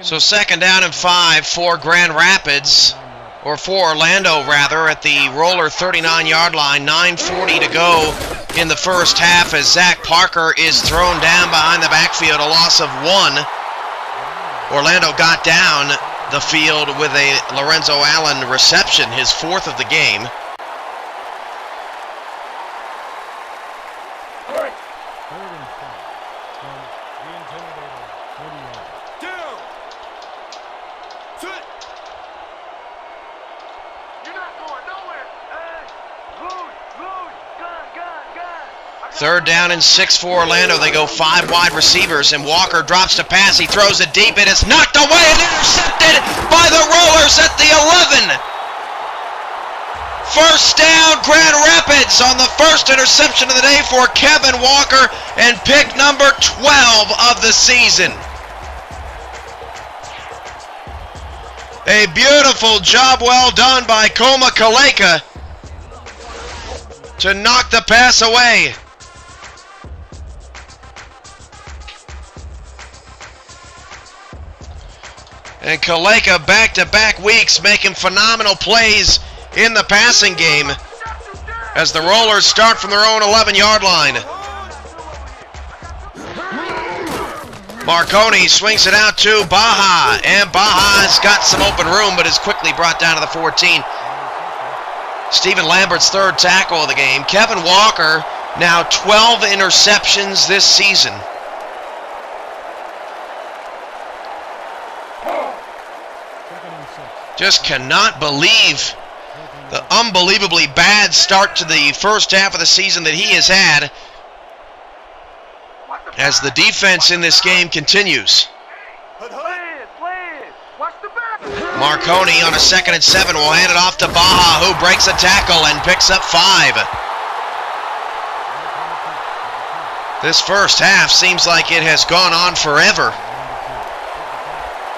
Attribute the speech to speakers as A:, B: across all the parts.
A: So 2nd down and 5 for Grand Rapids, or for Orlando rather, at the Roller 39-yard line. 9:40 to go in the first half as Zach Parker is thrown down behind the backfield, a loss of 1. Orlando got down the field with a Lorenzo Allen reception, his 4th of the game. Third down and 6 for Orlando. They go 5 wide receivers, and Walker drops to pass. He throws it deep. It is knocked away and intercepted by the Rollers at the 11. First down, Grand Rapids on the first interception of the day for Kevin Walker, and pick number 12 of the season. A beautiful job well done by Koma Kaleka to knock the pass away. And Kaleka back-to-back weeks making phenomenal plays in the passing game as the Rollers start from their own 11-yard line. Marconi swings it out to Baja, and Baja's got some open room but is quickly brought down to the 14. Stephen Lambert's 3rd tackle of the game. Kevin Walker, now 12 interceptions this season. Just cannot believe the unbelievably bad start to the first half of the season that he has had as the defense in this game continues. Marconi on a 2nd and 7 will hand it off to Baja, who breaks a tackle and picks up 5. This first half seems like it has gone on forever,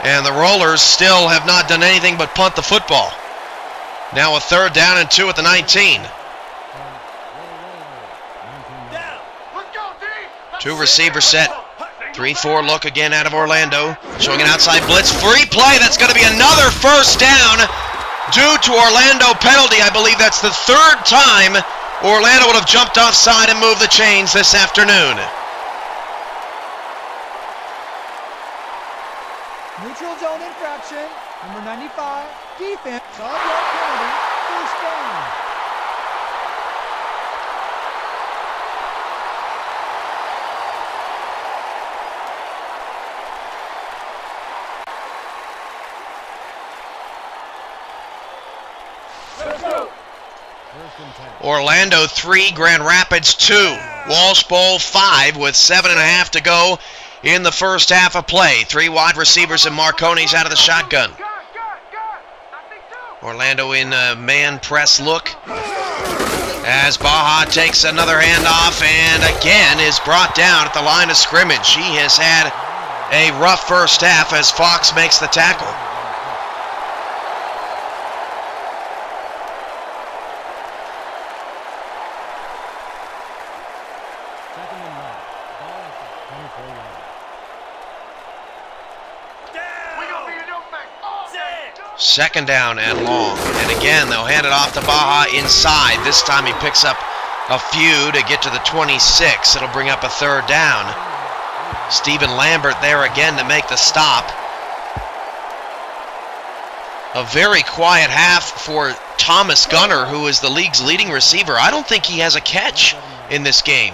A: and the Rollers still have not done anything but punt the football. Now a 3rd down and 2 at the 19. 2 receiver set. 3-4 look again out of Orlando. Showing an outside blitz. Free play. That's going to be another first down due to Orlando penalty. I believe that's the 3rd time Orlando would have jumped offside and moved the chains this afternoon.
B: Neutral zone infraction, number 95, defense, side-yard penalty, first down.
A: Orlando 3, Grand Rapids 2. Walsh Bowl 5 with 7.5 to go in the first half of play. 3 wide receivers and Marconi's out of the shotgun. Orlando in a man press look as Baja takes another handoff and again is brought down at the line of scrimmage. He has had a rough first half as Fox makes the tackle. Second down and long. And again, they'll hand it off to Baja inside. This time he picks up a few to get to the 26. It'll bring up a 3rd down. Stephen Lambert there again to make the stop. A very quiet half for Thomas Gunner, who is the league's leading receiver. I don't think he has a catch in this game.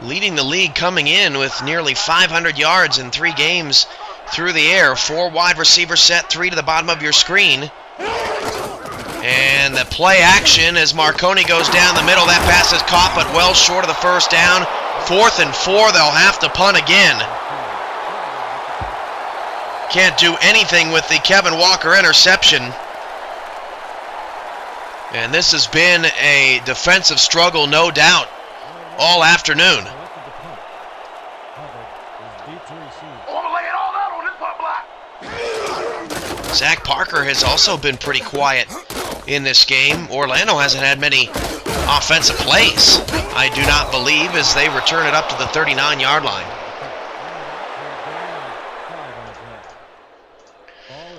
A: Leading the league coming in with nearly 500 yards in 3 games through the air. 4 wide receiver set, 3 to the bottom of your screen. And the play action as Marconi goes down the middle. That pass is caught but well short of the first down. 4th and 4, they'll have to punt again. Can't do anything with the Kevin Walker interception. And this has been a defensive struggle, no doubt, all afternoon. Zach Parker has also been pretty quiet in this game. Orlando hasn't had many offensive plays, I do not believe, as they return it up to the 39-yard line.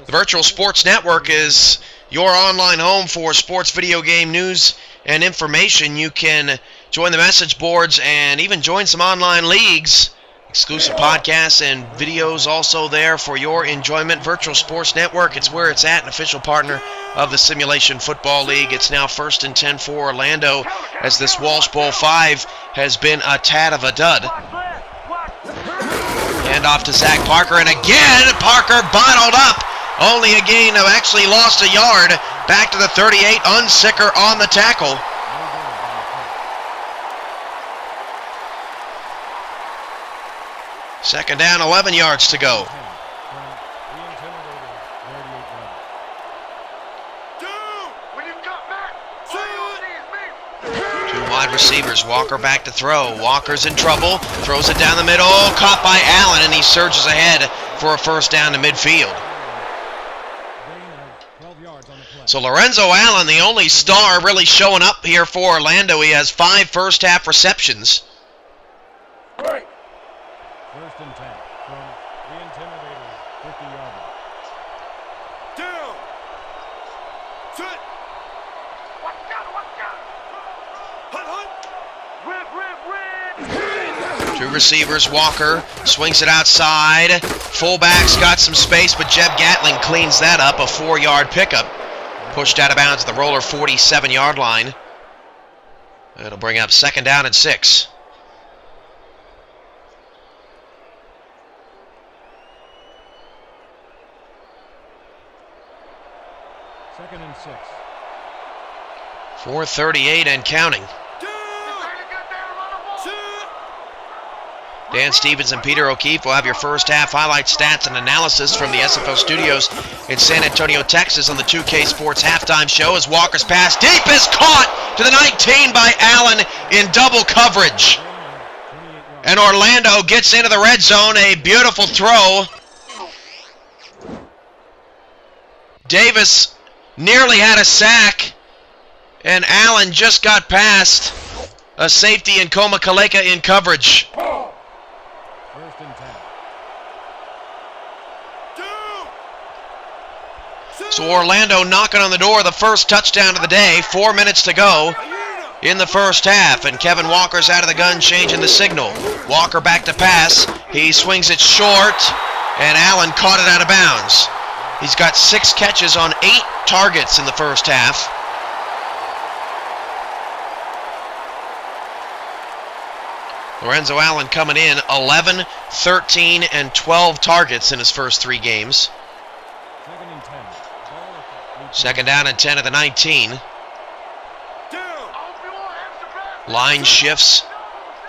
A: The Virtual Sports Network is your online home for sports video game news and information. You can join the message boards and even join some online leagues. Exclusive podcasts and videos also there for your enjoyment. Virtual Sports Network, it's where it's at, an official partner of the Simulation Football League. It's now 1st and 10 for Orlando, as this Walsh Bowl 5 has been a tad of a dud. Hand off to Zach Parker, and again, Parker bottled up. Only a gain of actually lost a yard. Back to the 38, Unsicker on the tackle. Second down, 11 yards to go. Two wide receivers, Walker back to throw. Walker's in trouble, throws it down the middle, caught by Allen, and he surges ahead for a first down to midfield. So Lorenzo Allen, the only star really showing up here for Orlando. He has 5 first-half receptions.
C: First and 10 from the Intimidator, 50-yard line. Down. Sit. Watch out. Hunt. Rip.
A: Two receivers, Walker swings it outside. Fullback's got some space, but Jeb Gatling cleans that up, a 4-yard pickup. Pushed out of bounds at the roller 47-yard line. It'll bring up second down and 6.
C: Second and 6.
A: 4:38 and counting. Dan Stevens and Peter O'Keefe will have your first half highlight stats and analysis from the SFL studios in San Antonio, Texas on the 2K Sports halftime show, as Walker's pass deep is caught to the 19 by Allen in double coverage. And Orlando gets into the red zone, a beautiful throw. Davis nearly had a sack, and Allen just got past a safety in Koma Kaleka in coverage.
C: First and 10.
A: So Orlando knocking on the door, the first touchdown of the day, 4 minutes to go in the first half, and Kevin Walker's out of the gun changing the signal. Walker back to pass, he swings it short, and Allen caught it out of bounds. He's got 6 catches on 8 targets in the first half. Lorenzo Allen coming in 11, 13, and 12 targets in his first 3 games.
C: Second and 10.
A: Second down and 10 at the 19. Line shifts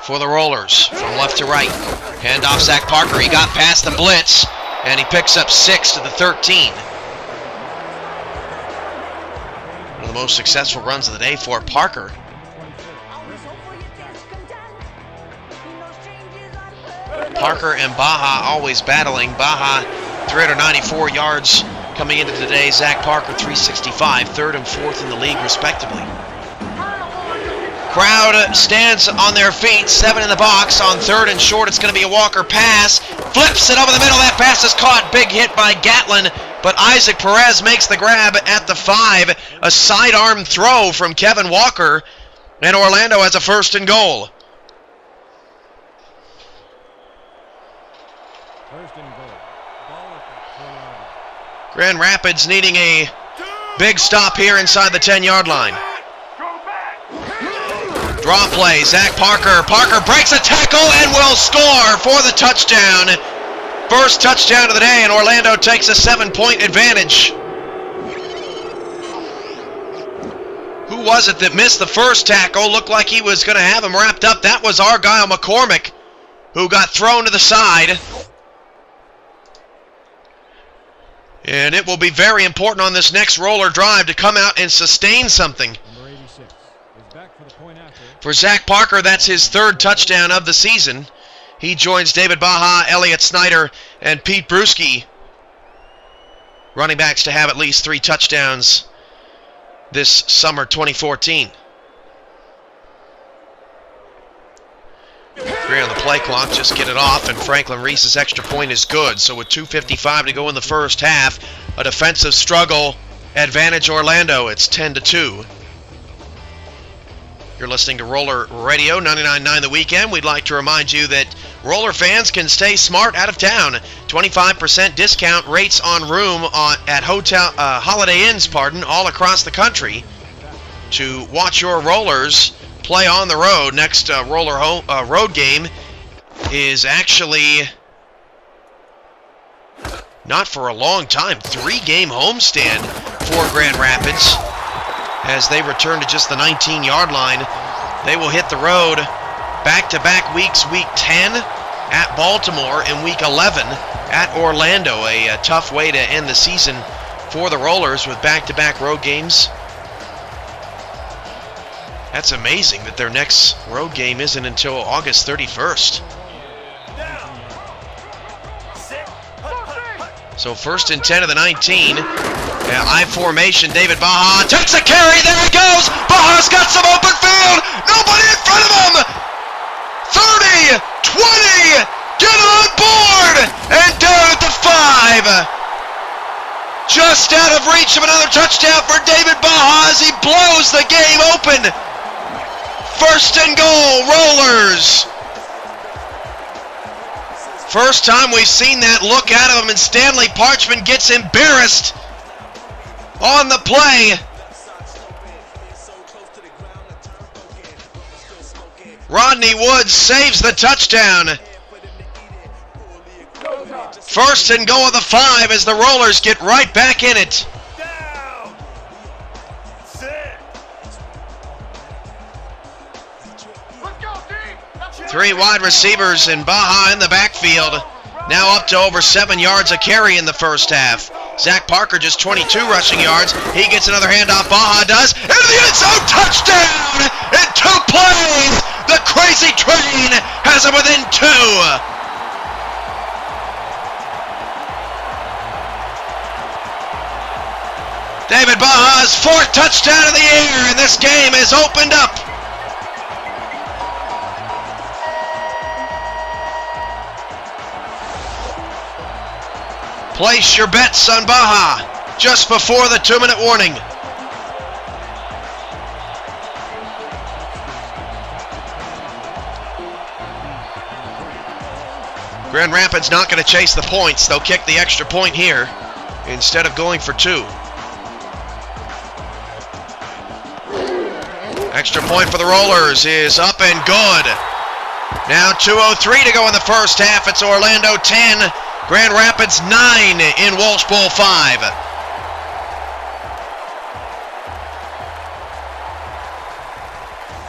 A: for the Rollers from left to right. Hand off Zach Parker. He got past the blitz, and he picks up 6 to the 13. One of the most successful runs of the day for Parker. Parker and Baja always battling. Baja 394 yards coming into today. Zach Parker 365, 3rd and 4th in the league respectively. Crowd stands on their feet, 7 in the box. On 3rd and short, it's going to be a Walker pass. Flips it over the middle. That pass is caught. Big hit by Gatlin, but Isaac Perez makes the grab at the 5. A sidearm throw from Kevin Walker, and Orlando has a 1st and goal.
C: First and goal. Ball at the 4-yard line.
A: Grand Rapids needing a big stop here inside the 10-yard line. Draw play, Zach Parker. Parker breaks a tackle and will score for the touchdown. First touchdown of the day, and Orlando takes a 7-point advantage. Who was it that missed the first tackle? Looked like he was going to have him wrapped up. That was Argyle McCormick, who got thrown to the side. And it will be very important on this next roller drive to come out and sustain something.
C: Number 86 is back for the point after.
A: For Zach Parker, that's his 3rd touchdown of the season. He joins David Baja, Elliott Snyder, and Pete Bruschi, running backs to have at least 3 touchdowns this summer 2014. 3 on the play clock, just get it off, and Franklin Reese's extra point is good. So with 2:55 to go in the first half, a defensive struggle, advantage Orlando. It's 10-2. You're listening to Roller Radio, 99.9 The Weekend. We'd like to remind you that Roller fans can stay smart out of town. 25% discount rates on room at Holiday Inns, all across the country. To watch your Rollers play on the road. Next road game is actually not for a long time. 3-game homestand for Grand Rapids as they return to just the 19-yard line. They will hit the road back-to-back weeks, Week 10 at Baltimore and Week 11 at Orlando. A tough way to end the season for the Rollers with back-to-back road games. That's amazing that their next road game isn't until August 31st. So 1st and 10 of the 19. I formation, David Baja takes a carry, there he goes! Baja's got some open field! Nobody in front of him! 30, 20, get on board! And down at the 5. Just out of reach of another touchdown for David Baja as he blows the game open. 1st and goal, Rollers. First time we've seen that look out of him, and Stanley Parchman gets embarrassed on the play. Rodney Woods saves the touchdown. 1st and goal of the 5 as the Rollers get right back in it. 3 wide receivers and Baja in the backfield. Now up to over 7 yards a carry in the first half. Zach Parker just 22 rushing yards. He gets another handoff. Baja does. Into the end zone. Touchdown! In 2 plays. The crazy train has him within 2. David Baja's 4th touchdown of the year, and this game is opened up. Place your bets on Baja just before the 2-minute warning. Grand Rapids not going to chase the points. They'll kick the extra point here instead of going for 2. Extra point for the Rollers is up and good. Now 2:03 to go in the first half. It's Orlando 10. Grand Rapids 9 in Walsh Bowl 5.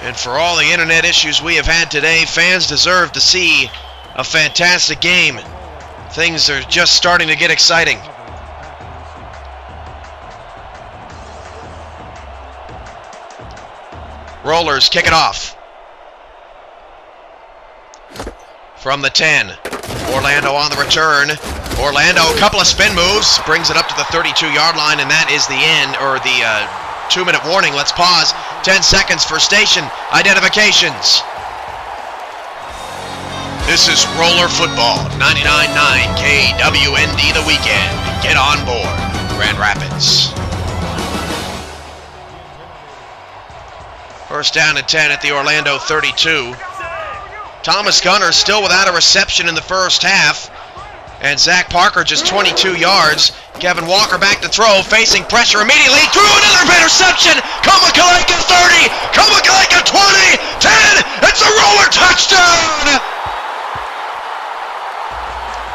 A: And for all the internet issues we have had today, fans deserve to see a fantastic game. Things are just starting to get exciting. Rollers kick it off. From the 10. Orlando on the return. Orlando, a couple of spin moves, brings it up to the 32-yard line, and that is the end, or the 2-minute warning. Let's pause. 10 seconds for station identifications. This is Roller Football, 99.9 KWND The Weekend. Get on board, Grand Rapids. 1st down and 10 at the Orlando 32. Thomas Gunner still without a reception in the first half. And Zach Parker just 22 yards. Kevin Walker back to throw, facing pressure immediately. Threw another interception. Kamakaleka 30. Kamakaleka 20. 10. It's a Roller touchdown.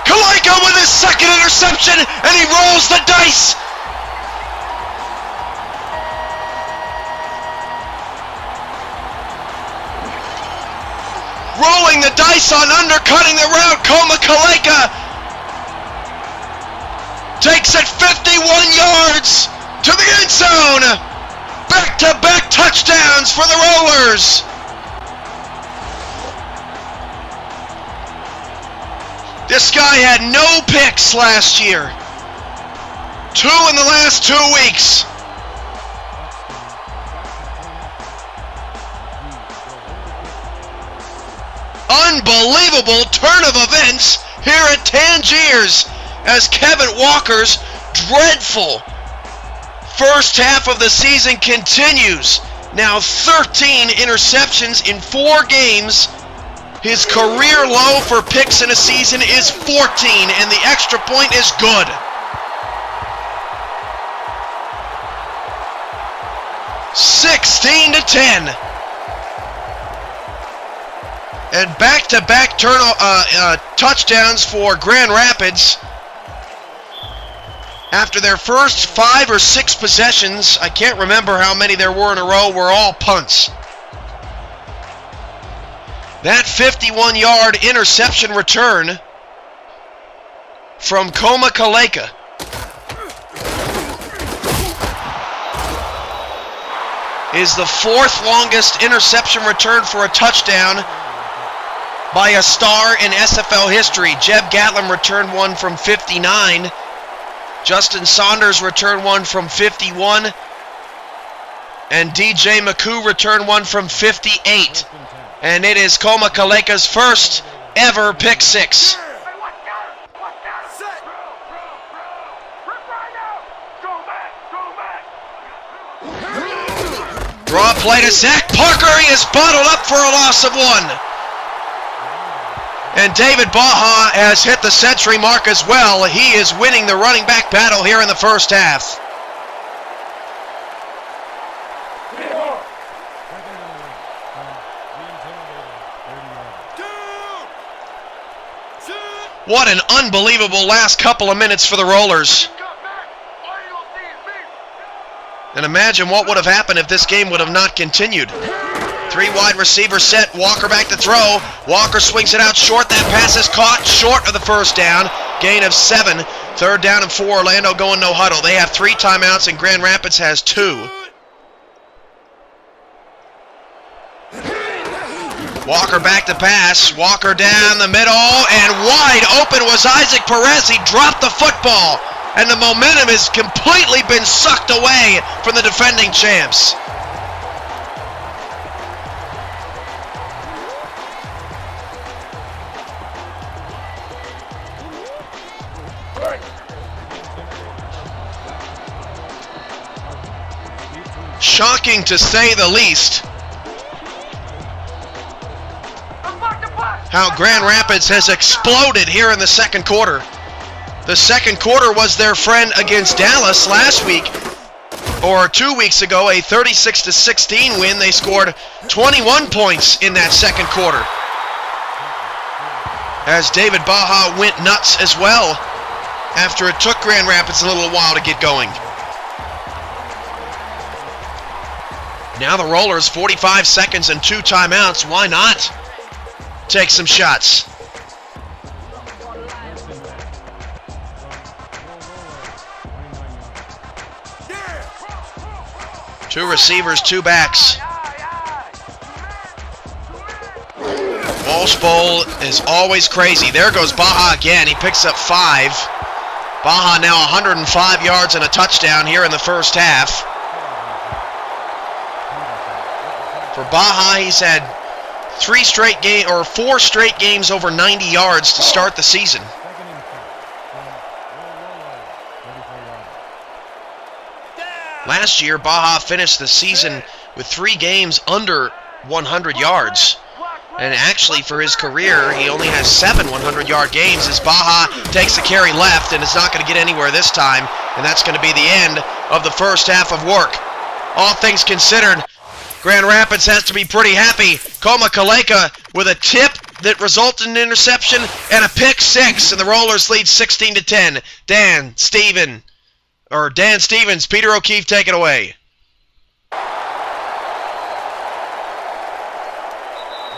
A: Kaleka with his 2nd interception, and he rolls the dice. Rolling the dice on undercutting the route. Kamakaleka takes it 51 yards to the end zone. Back-to-back touchdowns for the Rollers. This guy had no picks last year. 2 in the last 2 weeks. unbelievable turn of events here at Tangiers as Kevin Walker's dreadful first half of the season continues. Now 13 interceptions in 4 games. His career low for picks in a season is 14, and the extra point is good. (16-10). And back-to-back touchdowns for Grand Rapids. After their first 5 or 6 possessions, I can't remember how many there were in a row, were all punts. That 51-yard interception return from Koma Kaleka is the 4th longest interception return for a touchdown by a star in SFL history. Jeb Gatlin returned one from 59. Justin Saunders returned one from 51. And DJ McCoo returned one from 58. And it is Koma Kaleka's first ever pick six. Draw play to Zach Parker. He is bottled up for a loss of 1. And David Baja has hit the century mark as well. He is winning the running back battle here in the first half. What an unbelievable last couple of minutes for the Rollers. And imagine what would have happened if this game would have not continued. 3 wide receiver set, Walker back to throw. Walker swings it out short. That pass is caught short of the first down. Gain of 7. 3rd down and 4. Orlando going no huddle. They have 3 timeouts and Grand Rapids has 2. Walker back to pass. Walker down the middle, and wide open was Isaac Perez. He dropped the football, and the momentum has completely been sucked away from the defending champs. Shocking to say the least, how Grand Rapids has exploded here in the second quarter. The second quarter was their friend against Dallas last week, or 2 weeks ago, a 36-16 win. They scored 21 points in that second quarter, as David Baja went nuts as well after it took Grand Rapids a little while to get going. Now the Rollers, 45 seconds and 2 timeouts. Why not take some shots? Two receivers, 2 backs. Walsh Bowl is always crazy. There goes Baja again. He picks up 5. Baja now 105 yards and a touchdown here in the first half. For Baja, he's had 4 straight games over 90 yards to start the season. Last year, Baja finished the season with 3 games under 100 yards. And actually, for his career, he only has 7 100-yard games as Baja takes the carry left and is not going to get anywhere this time. And that's going to be the end of the first half of work. All things considered, Grand Rapids has to be pretty happy. Koma Kaleka with a tip that resulted in an interception and a pick 6, and the Rollers lead 16-10. Dan Stevens, Peter O'Keefe, take it away.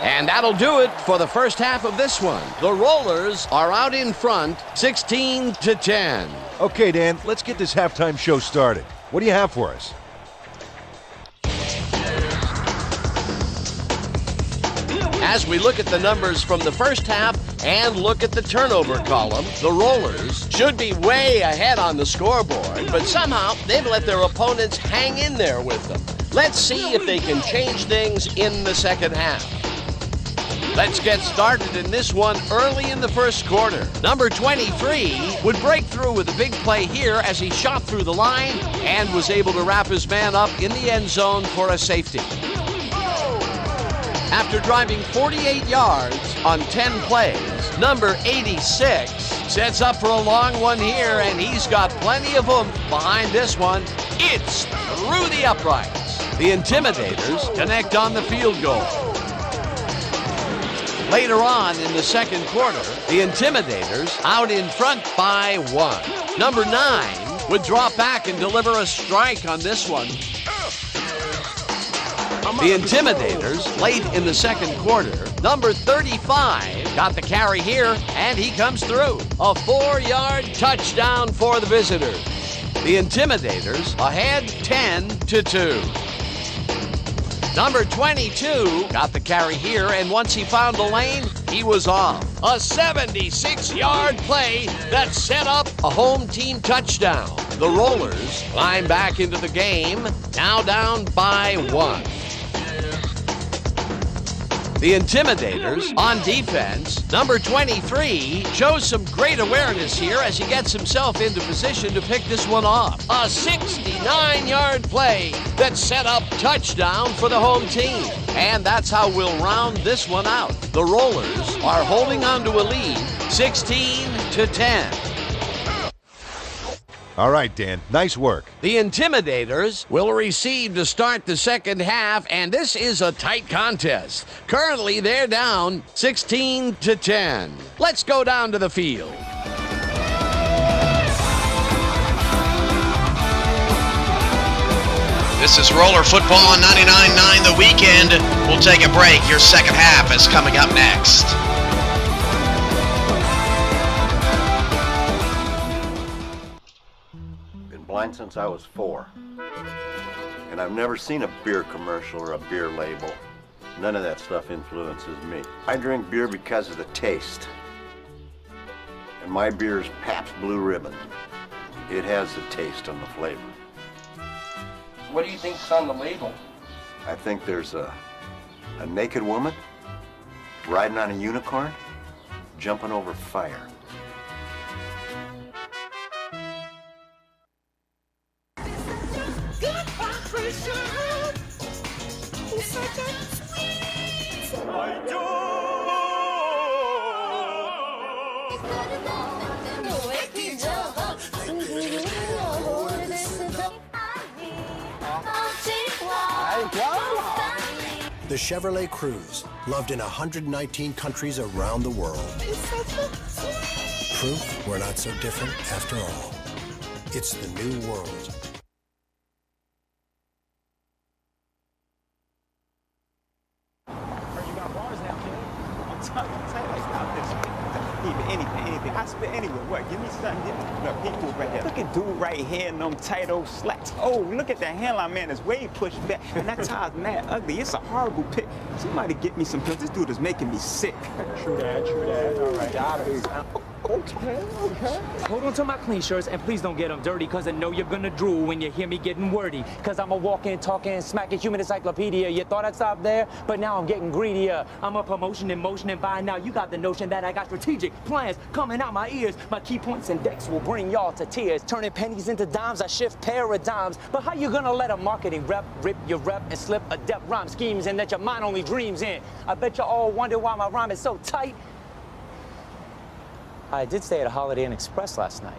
D: And that'll do it for the first half of this one. The Rollers are out in front, 16-10.
E: Okay, Dan, let's get this halftime show started. What do you have for us?
D: As we look at the numbers from the first half and look at the turnover column, the Rollers should be way ahead on the scoreboard, but somehow they've let their opponents hang in there with them. Let's see if they can change things in the second half. Let's get started in this one early in the first quarter. Number 23 would break through with a big play here as he shot through the line and was able to wrap his man up in the end zone for a safety. After driving 48 yards on 10 plays, number 86 sets up for a long one here, and he's got plenty of oomph behind this one. It's through the uprights. The Intimidators connect on the field goal. Later on in the second quarter, the Intimidators out in front by 1. Number 9 would drop back and deliver a strike on this one. The Intimidators late in the second quarter. Number 35 got the carry here, and he comes through. A 4-yard touchdown for the visitors. The Intimidators ahead 10-2. Number 22 got the carry here, and once he found the lane, he was off. A 76-yard play that set up a home team touchdown. The Rollers climb back into the game, now down by 1. The Intimidators on defense. Number 23 shows some great awareness here as he gets himself into position to pick this one off. A 69-yard play that set up touchdown for the home team. And that's how we'll round this one out. The Rollers are holding on to a lead, 16-10.
E: All right, Dan. Nice work.
D: The Intimidators will receive to start the second half, and this is a tight contest. Currently, they're down 16-10. Let's go down to the field.
A: This is Roller Football on 99.9 The Weekend. We'll take a break. Your second half is coming up next.
F: Blind since I was 4. And I've never seen a beer commercial or a beer label. None of that stuff influences me. I drink beer because of the taste. And my beer is Pabst Blue Ribbon. It has the taste and the flavor.
G: What do you think's on the label?
F: I think there's a naked woman riding on a unicorn, jumping over fire.
H: The Chevrolet Cruze, loved in 119 countries around the world. Proof we're not so different after all. It's the new world.
I: Anything. I spit anywhere. What? Give me something. Give me. Look, people right here. Look at dude right here in them tight old slacks. Oh, look at that hairline, man. It's way pushed back. And that tie's mad ugly. It's a horrible pick. Somebody get me some pills. This dude is making me sick. True that. All right. Got it. Okay.
J: Hold on to my clean shirts and please don't get them dirty, cause I know you're gonna drool when you hear me getting wordy. Cause I'm a walking, talking, smacking human encyclopedia. You thought I'd stop there, but now I'm getting greedier. I'm a promotion in motion, and by now you got the notion that I got strategic plans coming out my ears. My key points and decks will bring y'all to tears. Turning pennies into dimes, I shift paradigms. But how you gonna let a marketing rep rip your rep and slip adept rhyme schemes in that your mind only dreams in? I bet you all wonder why my rhyme is so tight. I did stay at a Holiday Inn Express last night.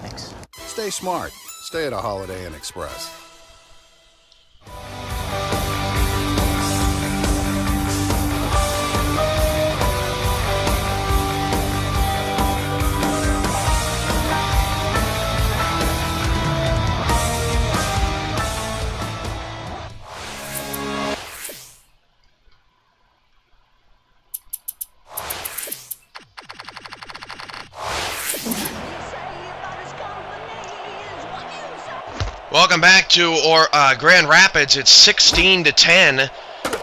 J: Thanks.
H: Stay smart. Stay at a Holiday Inn Express.
A: Welcome back to Grand Rapids. It's 16-10.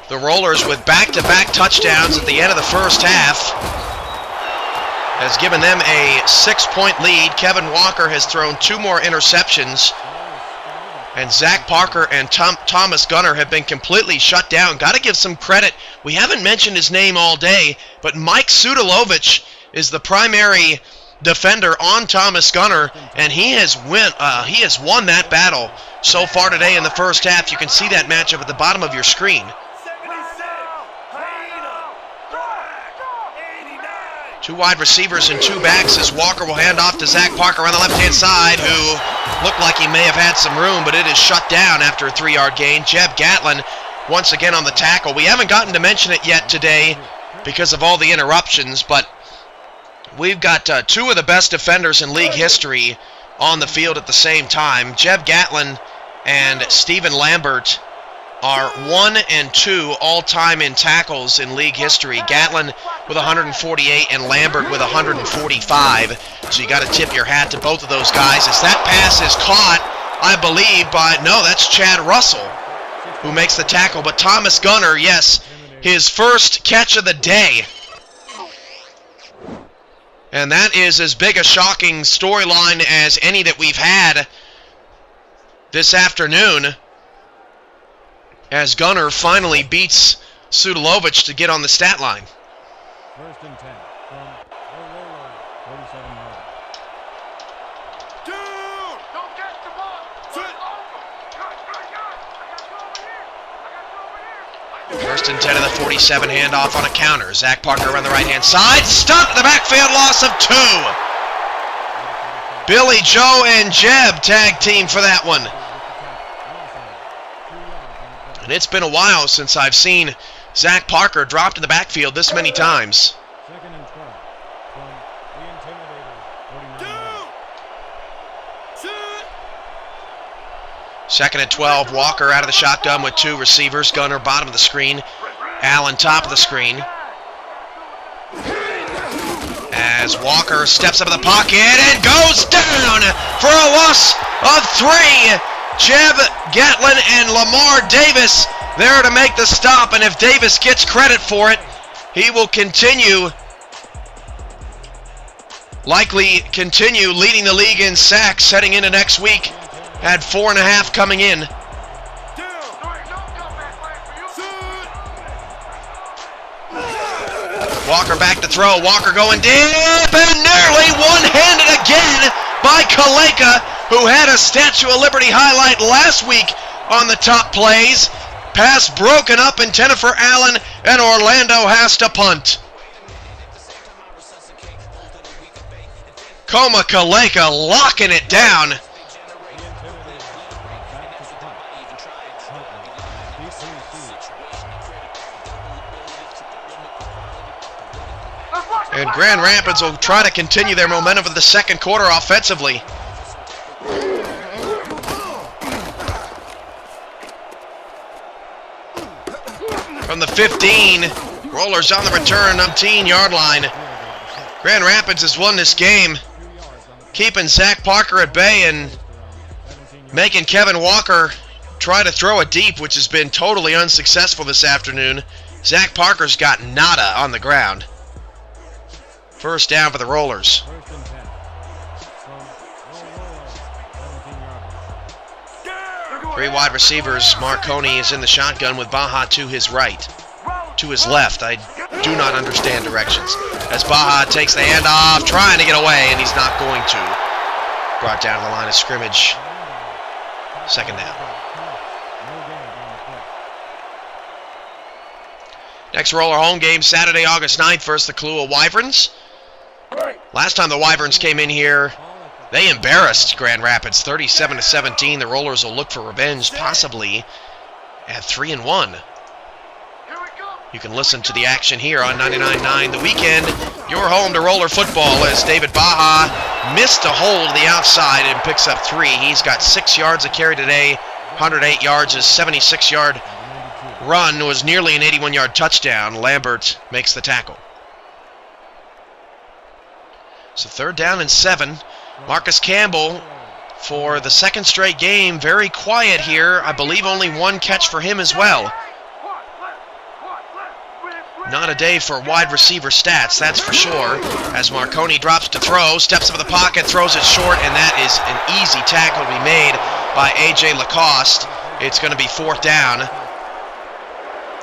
A: The Rollers with back-to-back touchdowns at the end of the first half has given them a 6-point lead. Kevin Walker has thrown 2 more interceptions. And Zach Parker and Thomas Gunner have been completely shut down. Got to give some credit. We haven't mentioned his name all day, but Mike Sudalovich is the primary defender on Thomas Gunner, and he has won that battle so far today in the first half. You can see that matchup at the bottom of your screen. Two wide receivers and two backs as Walker will hand off to Zach Parker on the left-hand side, who looked like he may have had some room, but it is shut down after a 3-yard gain. Jeb Gatlin once again on the tackle. We haven't gotten to mention it yet today because of all the interruptions, but we've got two of the best defenders in league history on the field at the same time. Jeb Gatlin and Stephen Lambert are 1 and 2 all-time in tackles in league history. Gatlin with 148 and Lambert with 145. So you got to tip your hat to both of those guys. As that pass is caught, I believe, that's Chad Russell who makes the tackle. But Thomas Gunner, yes, his first catch of the day. And that is as big a shocking storyline as any that we've had this afternoon, as Gunner finally beats Sudalovich to get on the stat line.
C: First and 10 from the roller, 47 yards.
K: Don't get the ball.
A: First and 10 of the 47, handoff on a counter. Zach Parker on the right-hand side. Stopped in the backfield, loss of 2. Billy Joe and Jeb tag team for that one. And it's been a while since I've seen Zach Parker dropped in the backfield this many times.
C: Second and 12 from the Intimidator, 49 yards.
A: Second and 12, Walker out of the shotgun with two receivers. Gunner bottom of the screen, Allen top of the screen. As Walker steps up in the pocket and goes down for a loss of 3. Jeb Gatlin and Lamar Davis there to make the stop, and if Davis gets credit for it, he will likely continue leading the league in sacks heading into next week. Had 4.5 coming in. Walker back to throw. Walker going deep and nearly one-handed again by Kaleka, who had a Statue of Liberty highlight last week on the top plays. Pass broken up, intended for Allen, and Orlando has to punt. Koma Kaleka locking it down. And Grand Rapids will try to continue their momentum for the second quarter offensively. From the 15, Rollers on the return, 19-yard line. Grand Rapids has won this game, keeping Zach Parker at bay and making Kevin Walker try to throw it deep, which has been totally unsuccessful this afternoon. Zach Parker's got nada on the ground. First down for the Rollers.
C: First and 10 from the roller, 17 yards.
A: 3 wide receivers. Marconi is in the shotgun with Baja to his right. To his left. I do not understand directions. As Baja takes the handoff, trying to get away, and he's not going to. Brought down to the line of scrimmage. Second down. Next Roller home game Saturday, August 9th versus the Kahlua Wyverns. Last time the Wyverns came in here, they embarrassed Grand Rapids 37-17. The Rollers will look for revenge, possibly at 3-1. You can listen to the action here on 99.9 The Weekend. Your home to Roller football as David Baja missed a hole to the outside and picks up 3. He's got 6 yards of carry today, 108 yards. His 76-yard run was nearly an 81-yard touchdown. Lambert makes the tackle. So 3rd down and 7. Marcus Campbell, for the second straight game, very quiet here. I believe only 1 catch for him as well. Not a day for wide receiver stats, that's for sure. As Marconi drops to throw, steps up in the pocket, throws it short, and that is an easy tackle to be made by A.J. Lacoste. It's going to be 4th down,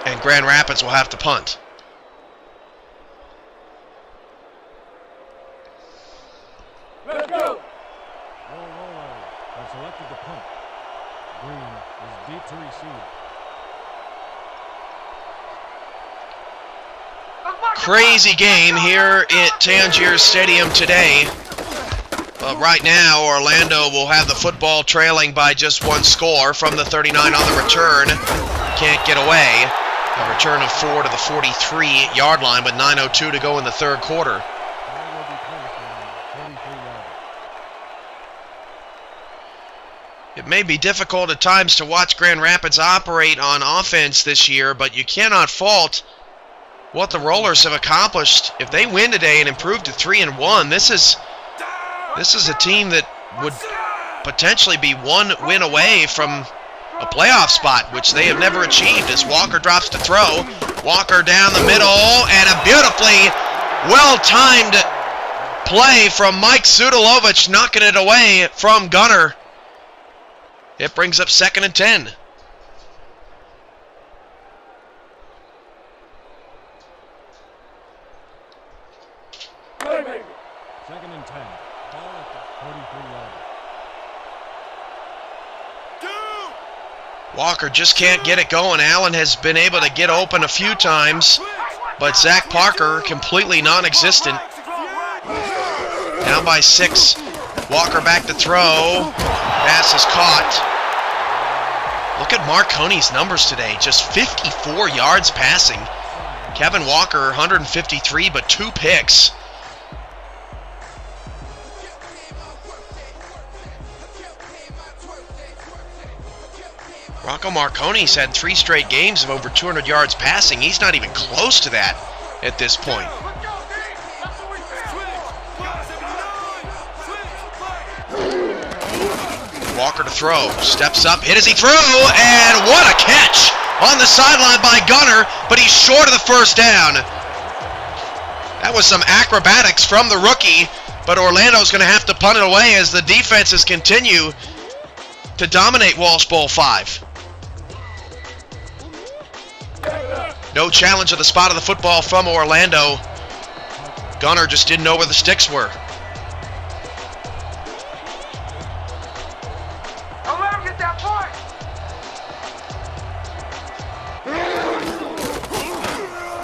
A: and Grand Rapids will have to punt.
C: Let's go. Roller has selected the punt. Green is deep to receive.
A: Crazy game here at Tangier Stadium today. But right now, Orlando will have the football trailing by just 1 score from the 39 on the return. Can't get away. A return of 4 to the 43-yard line with 9:02 to go in the 3rd quarter. It may be difficult at times to watch Grand Rapids operate on offense this year, but you cannot fault what the Rollers have accomplished. If they win today and improve to 3-1, this is a team that would potentially be 1 win away from a playoff spot, which they have never achieved, as Walker drops to throw. Walker down the middle, and a beautifully well-timed play from Mike Sudalovich, knocking it away from Gunner. It brings up 2nd and 10.
C: Second and 10. Ball at the 43-yard.
A: Walker just can't get it going. Allen has been able to get open a few times, but Zach Parker completely non-existent. Down by 6. Walker back to throw. Pass is caught. Look at Marconi's numbers today. Just 54 yards passing. Kevin Walker, 153, but 2 picks. Rocco Marconi's had 3 straight games of over 200 yards passing. He's not even close to that at this point. Walker to throw, steps up, hit as he threw, and what a catch on the sideline by Gunner, but he's short of the 1st down. That was some acrobatics from the rookie, but Orlando's going to have to punt it away as the defenses continue to dominate Walsh Bowl 5. No challenge at the spot of the football from Orlando. Gunner just didn't know where the sticks were.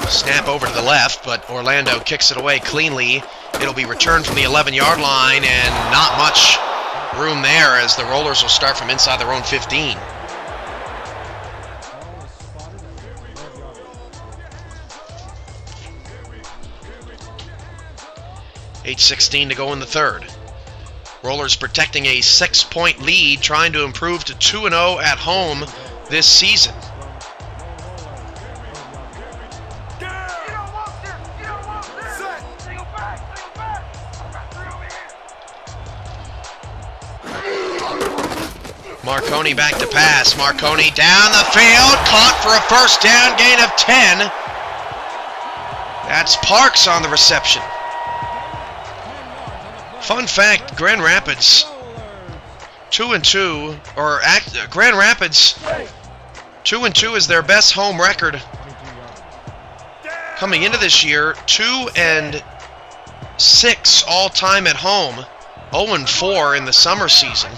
A: Snap over to the left, but Orlando kicks it away cleanly. It'll be returned from the 11-yard line, and not much room there as the Rollers will start from inside their own 15. $8:16 to go in the 3rd. Rollers protecting a 6-point lead, trying to improve to 2-0 at home this season. Marconi back to pass. Marconi down the field, caught for a 1st down, gain of 10. That's Parks on the reception. Fun fact, Grand Rapids 2-2, or Grand Rapids 2-2 is their best home record. Coming into this year, 2-6 all-time at home, 0-4 in the summer season.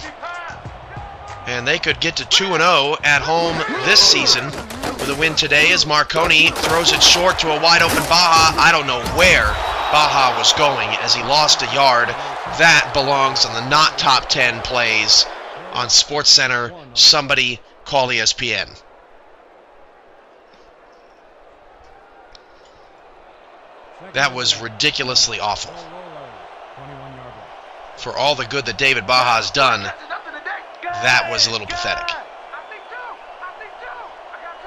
A: And they could get to 2-0 at home this season with a win today as Marconi throws it short to a wide-open Baja. I don't know where Baja was going as he lost a yard. That belongs on the not top 10 plays on SportsCenter. Somebody call ESPN. That was ridiculously awful. For all the good that David Baja's done, that was a little pathetic.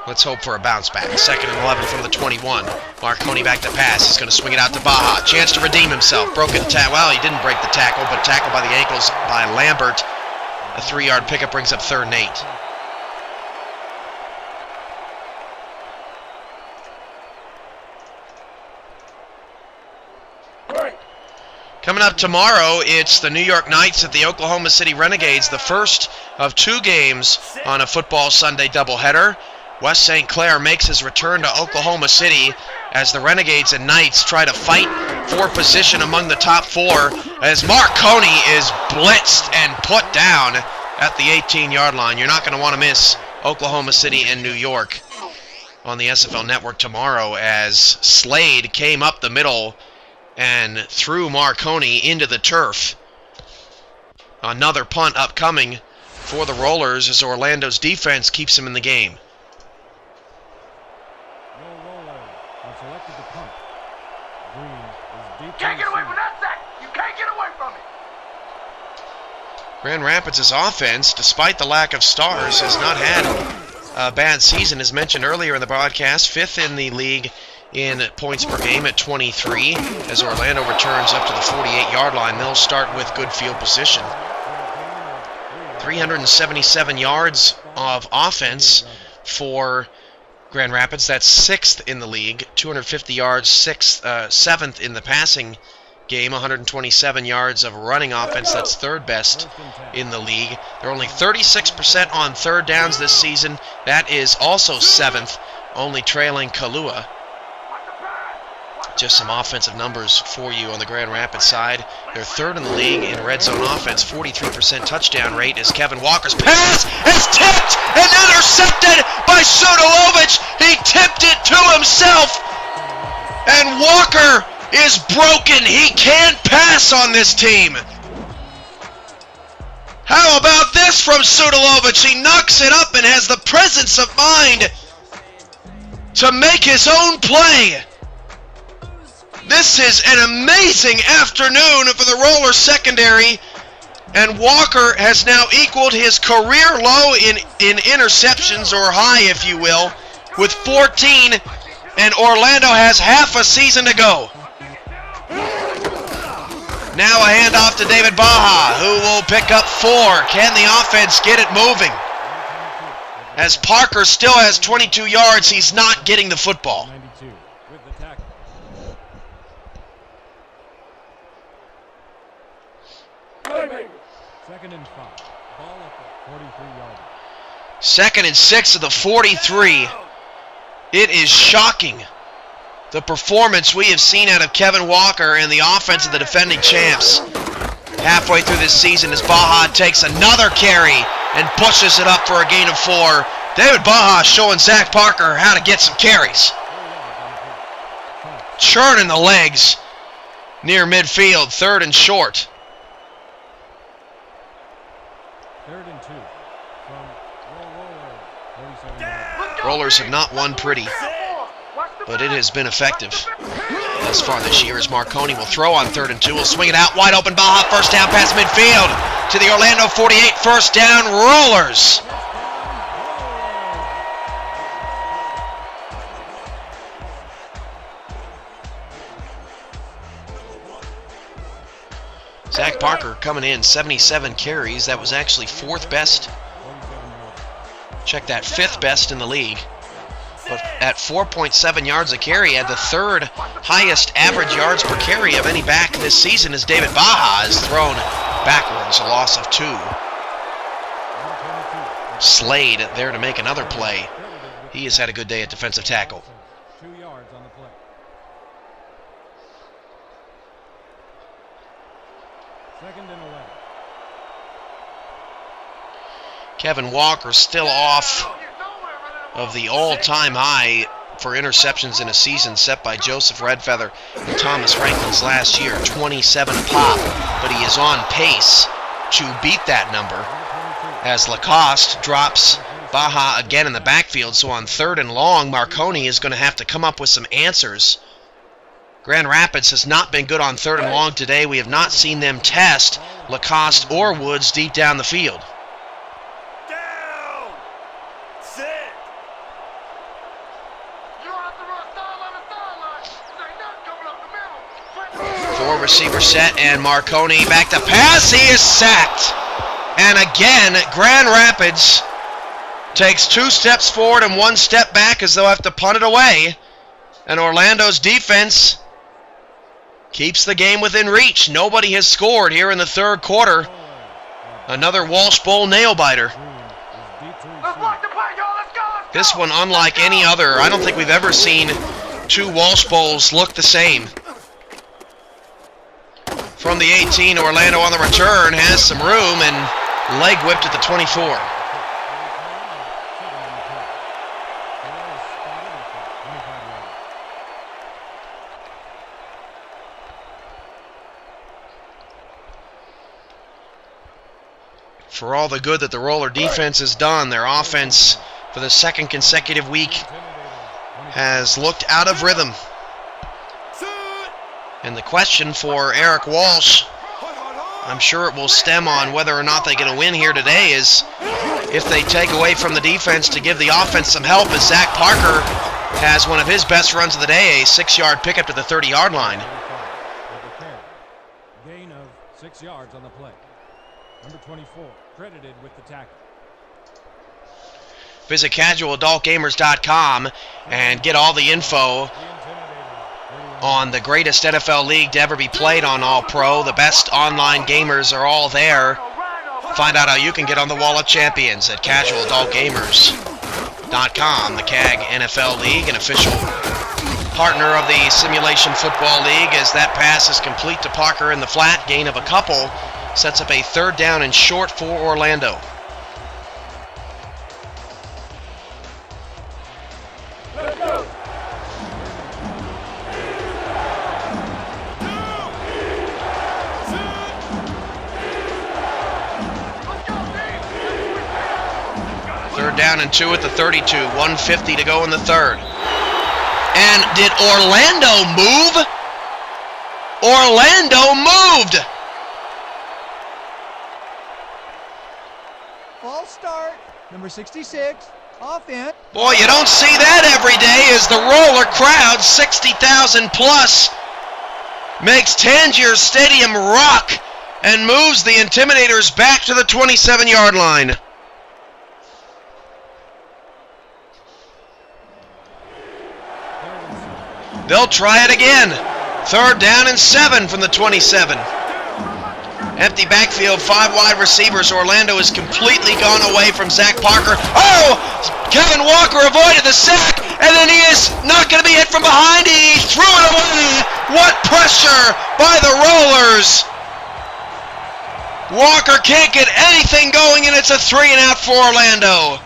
A: Let's hope for a bounce back. 2nd and 11 from the 21. Marconi back to pass. He's going to swing it out to Baja. Chance to redeem himself. Broken tackle. Well, he didn't break the tackle, but tackled by the ankles by Lambert. A 3-yard pickup brings up 3rd and 8. Coming up tomorrow, it's the New York Knights at the Oklahoma City Renegades, the first of 2 games on a football Sunday doubleheader. West St. Clair makes his return to Oklahoma City as the Renegades and Knights try to fight for position among the top 4 as Marconi is blitzed and put down at the 18-yard line. You're not going to want to miss Oklahoma City and New York on the SFL Network tomorrow as Slade came up the middle and threw Marconi into the turf. Another punt upcoming for the Rollers as Orlando's defense keeps him in the game.
C: No roller. Has selected the punt. Green is deep.
K: Can't get away from that sack. You can't get away from it.
A: Grand Rapids' offense, despite the lack of stars, has not had a bad season. As mentioned earlier in the broadcast, 5th in the league in points per game at 23. As Orlando returns up to the 48-yard line, they'll start with good field position. 377 yards of offense for Grand Rapids. That's 6th in the league. 250 yards, 7th in the passing game. 127 yards of running offense. That's 3rd best in the league. They're only 36% on 3rd downs this season. That is also 7th, only trailing Kailua. Just some offensive numbers for you on the Grand Rapids side. They're 3rd in the league in red zone offense, 43% touchdown rate as Kevin Walker's pass is tipped and intercepted by Sudolovich. He tipped it to himself, and Walker is broken. He can't pass on this team. How about this from Sudolovich? He knocks it up and has the presence of mind to make his own play. This is an amazing afternoon for the Roller secondary, and Walker has now equaled his career low in interceptions, or high if you will, with 14, and Orlando has half a season to go. Now a handoff to David Baja, who will pick up 4. Can the offense get it moving? As Parker still has 22 yards, he's not getting the football.
C: 92 with the tackle. Second and 5. Ball up at 43-yard.
A: 2nd and 6 of the 43. It is shocking, the performance we have seen out of Kevin Walker and the offense of the defending champs. Halfway through this season as Baja takes another carry and pushes it up for a gain of 4. David Baja showing Zach Parker how to get some carries. Churning the legs near midfield, 3rd and short.
C: 3rd and 2 from Roller, 47 yards.
A: Rollers have not won pretty, but it has been effective thus far this year as Marconi will throw on 3rd and 2. Will swing it out wide open. Baja first down past midfield to the Orlando 48. First down, Rollers. Zach Parker coming in, 77 carries. That was actually 4th best. Check that, 5th best in the league. But at 4.7 yards a carry, had the 3rd highest average yards per carry of any back this season as David Baja is thrown backwards, a loss of 2. Slade there to make another play. He has had a good day at defensive tackle.
C: 2 yards on the play. Second and 11.
A: Kevin Walker still off of the all-time high for interceptions in a season set by Joseph Redfeather and Thomas Franklin's last year, 27 a pop, but he is on pace to beat that number as Lacoste drops Baja again in the backfield. So on 3rd and long, Marconi is going to have to come up with some answers. Grand Rapids has not been good on 3rd and long today. We have not seen them test Lacoste or Woods deep down the field.
K: Down. Sit. You don't have to run sideline to sideline. There ain't nothing coming up the middle.
A: 4 receiver set, and Marconi back to pass. He is sacked. And again, Grand Rapids takes 2 steps forward and 1 step back as they'll have to punt it away. And Orlando's defense Keeps the game within reach. Nobody has scored here in the third quarter. Another Walsh Bowl nail-biter. This one, unlike any other, I don't think we've ever seen two Walsh Bowls look the same. From the 18, Orlando on the return has some room and leg whipped at the 24. For all the good that the Roller defense has done, their offense for the second consecutive week has looked out of rhythm. And the question for Eric Walsh, I'm sure it will stem on whether or not they're going to win here today, is if they take away from the defense to give the offense some help, as Zach Parker has one of his best runs of the day, a 6-yard pickup to the 30-yard line.
C: Gain of 6 yards on the play. Number 24, credited with the tackle.
A: Visit casualadultgamers.com and get all the info on the greatest NFL league to ever be played on All Pro. The best online gamers are all there. Find out how you can get on the Wall of Champions at casualadultgamers.com. The CAG NFL League, an official partner of the Simulation Football League, as that pass is complete to Parker in the flat. Gain of a couple. Sets up a third down and short for Orlando. Third down and 2 at the 32. 1:50 to go in the third. And did Orlando move? Orlando moved!
B: False start. Number 66. Offense.
A: Boy, you don't see that every day as the Roller crowd, 60,000 plus, makes Tangier Stadium rock and moves the Intimidators back to the 27-yard line. They'll try it again. Third down and 7 from the 27. Empty backfield, 5 wide receivers. Orlando has completely gone away from Zach Parker. Oh! Kevin Walker avoided the sack, and then he is not going to be hit from behind. He threw it away. What pressure by the Rollers. Walker can't get anything going, and it's a 3-and-out for Orlando.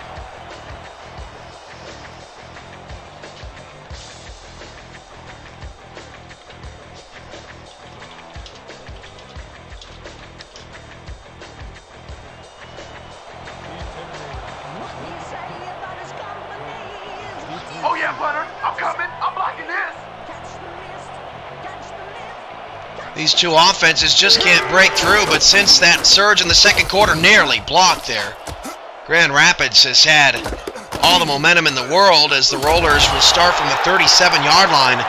K: Oh yeah, Butter, I'm coming. I'm blocking this.
A: These two offenses just can't break through, but since that surge in the second quarter, nearly blocked there. Grand Rapids has had all the momentum in the world as the Rollers will start from the 37-yard line.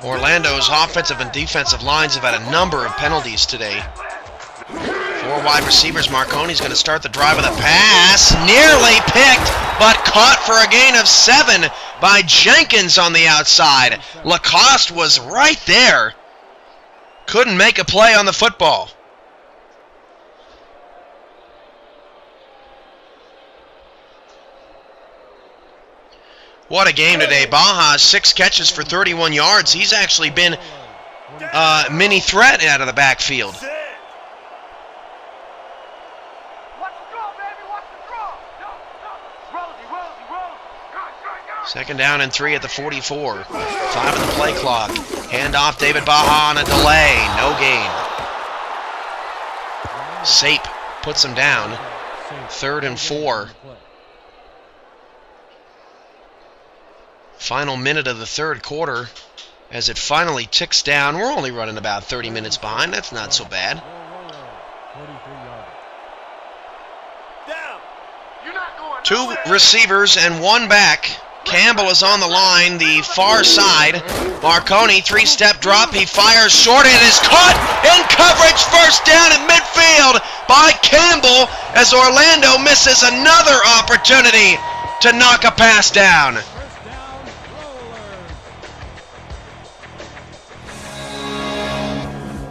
A: Orlando's offensive and defensive lines have had a number of penalties today. 4 wide receivers. Marconi's going to start the drive with a pass. Nearly picked, but caught for a gain of 7 by Jenkins on the outside. Lacoste was right there. Couldn't make a play on the football. What a game today. Baja, 6 catches for 31 yards. He's actually been a mini threat out of the backfield. Second down and 3 at the 44. 5 in the play clock. Handoff, David Baja on a delay. No gain. Sape puts him down. 3rd and 4. Final minute of the third quarter as it finally ticks down. We're only running about 30 minutes behind. That's not so bad. 2 receivers and 1 back. Campbell is on the line, the far side. Marconi, three-step drop. He fires short and is caught in coverage. First down at midfield by Campbell as Orlando misses another opportunity to knock a pass down.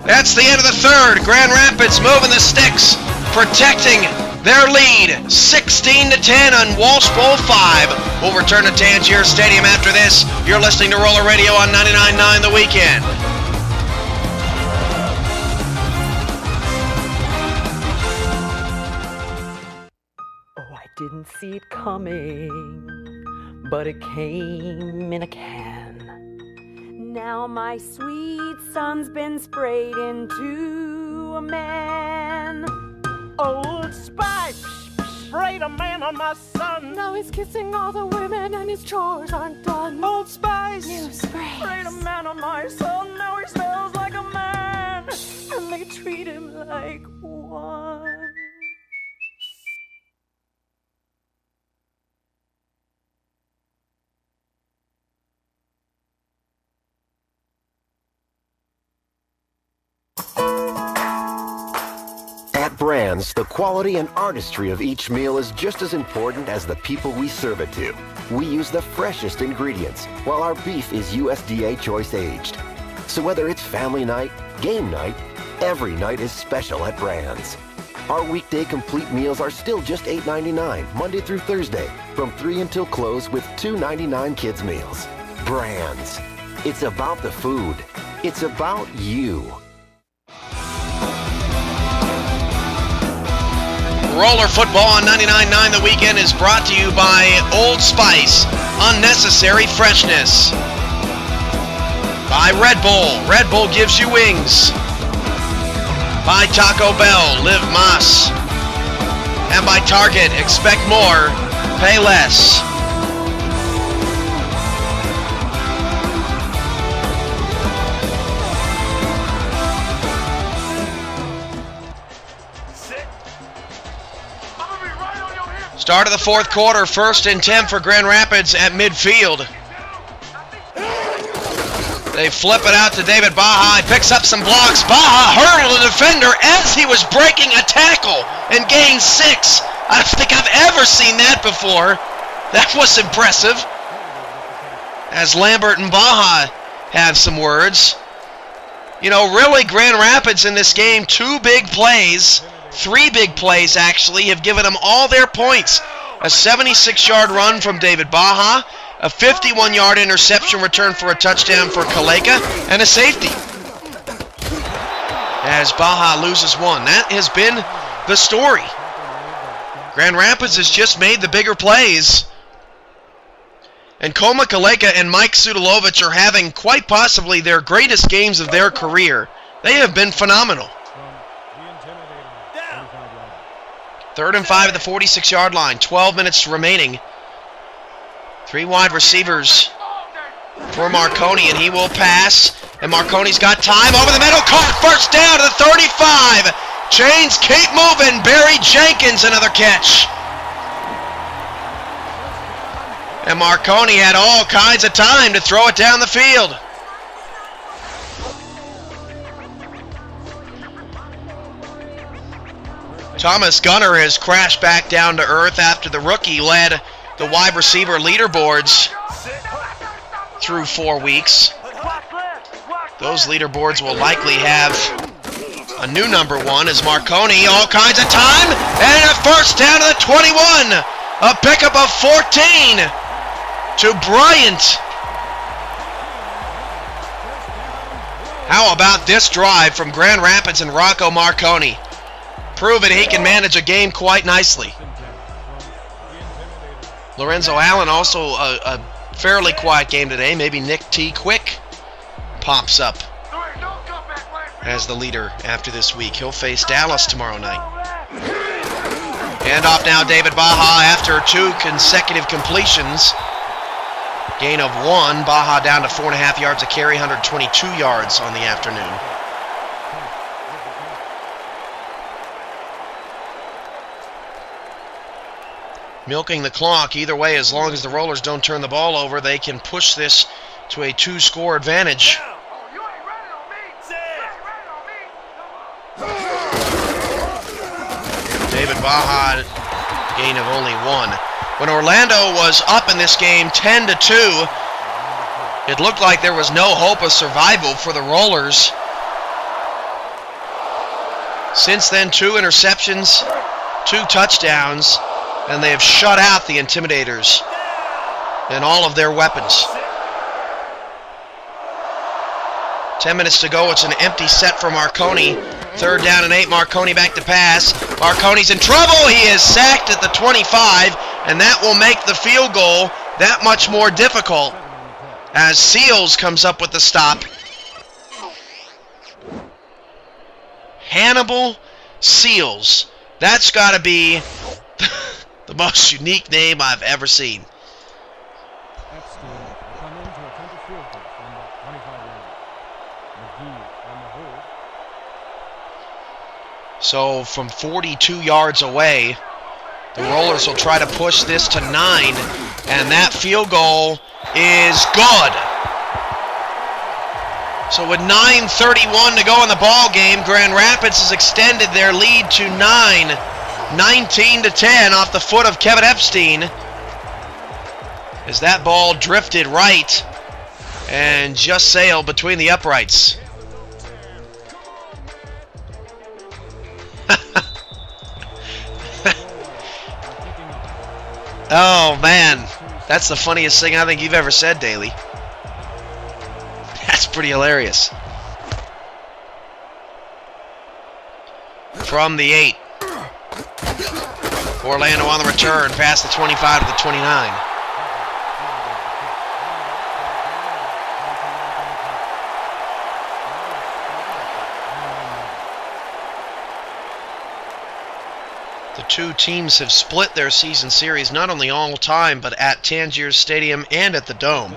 A: That's the end of the third. Grand Rapids moving the sticks, protecting their lead, 16-10 on Walsh Bowl 5. We'll return to Tangier Stadium after this. You're listening to Roller Radio on 99.9 The Weekend.
L: Oh, I didn't see it coming, but it came in a can. Now my sweet son's been sprayed into a man. Old Spice sprayed a man on my son. Now he's kissing all the women and his chores aren't done. Old Spice new spray sprayed a man on my son. Now he smells like a man and they treat him like one.
M: At Brands, the quality and artistry of each meal is just as important as the people we serve it to. We use the freshest ingredients, while our beef is USDA choice aged. So whether it's family night, game night, every night is special at Brands. Our weekday complete meals are still just $8.99, Monday through Thursday, from 3 until close with $2.99 kids meals. Brands. It's about the food. It's about you.
A: Roller football on 99.9 The Weekend is brought to you by Old Spice, unnecessary freshness. By Red Bull, Red Bull gives you wings. By Taco Bell, live más. And by Target, expect more, pay less. Start of the fourth quarter, 1st and 10 for Grand Rapids at midfield. They flip it out to David Baja. He picks up some blocks. Baja hurdled a defender as he was breaking a tackle and gained 6. I don't think I've ever seen that before. That was impressive. As Lambert and Baja have some words. You know, really, Grand Rapids in this game, 2 big plays. 3 big plays, actually, have given them all their points. A 76-yard run from David Baja, a 51-yard interception return for a touchdown for Kaleka, and a safety. As Baja loses 1. That has been the story. Grand Rapids has just made the bigger plays. And Koma Kaleka and Mike Sudalovich are having quite possibly their greatest games of their career. They have been phenomenal. 3rd and 5 at the 46-yard line. 12 minutes remaining. 3 wide receivers for Marconi, and he will pass. And Marconi's got time over the middle. Caught. First down to the 35. Chains keep moving. Barry Jenkins, another catch. And Marconi had all kinds of time to throw it down the field. Thomas Gunner has crashed back down to earth after the rookie led the wide receiver leaderboards through 4 weeks. Those leaderboards will likely have a new number 1 as Marconi, all kinds of time, and a first down to the 21. A pickup of 14 to Bryant. How about this drive from Grand Rapids and Rocco Marconi? Proving he can manage a game quite nicely. Lorenzo Allen also a fairly quiet game today. Maybe Nick T. Quick pops up as the leader after this week. He'll face Dallas tomorrow night. Hand off now, David Baja after 2 consecutive completions. Gain of 1. Baja down to 4.5 yards a carry, 122 yards on the afternoon. milking the clock. Either way, as long as the Rollers don't turn the ball over, they can push this to a 2-score advantage. David Baja, gain of only 1. When Orlando was up in this game 10-2, it looked like there was no hope of survival for the Rollers. Since then, 2 interceptions, 2 touchdowns, and they have shut out the Intimidators and all of their weapons. 10 minutes to go. It's an empty set for Marconi. 3rd down and 8. Marconi back to pass. Marconi's in trouble. He is sacked at the 25, and that will make the field goal that much more difficult as Seals comes up with the stop. Hannibal Seals. That's got to be the most unique name I've ever seen.
C: Epstein will come in to attempt a field goal from about 25 yards. McGee on the hold.
A: So from 42 yards away, the Rollers will try to push this to 9, and that field goal is good. So with 9:31 to go in the ball game, Grand Rapids has extended their lead to 9, 19-10 off the foot of Kevin Epstein, as that ball drifted right and just sailed between the uprights. Oh man, that's the funniest thing I think you've ever said, Daly. That's pretty hilarious. From the 8. Orlando on the return, past the 25 to the 29. The two teams have split their season series not only all time, but at Tangiers Stadium and at the Dome.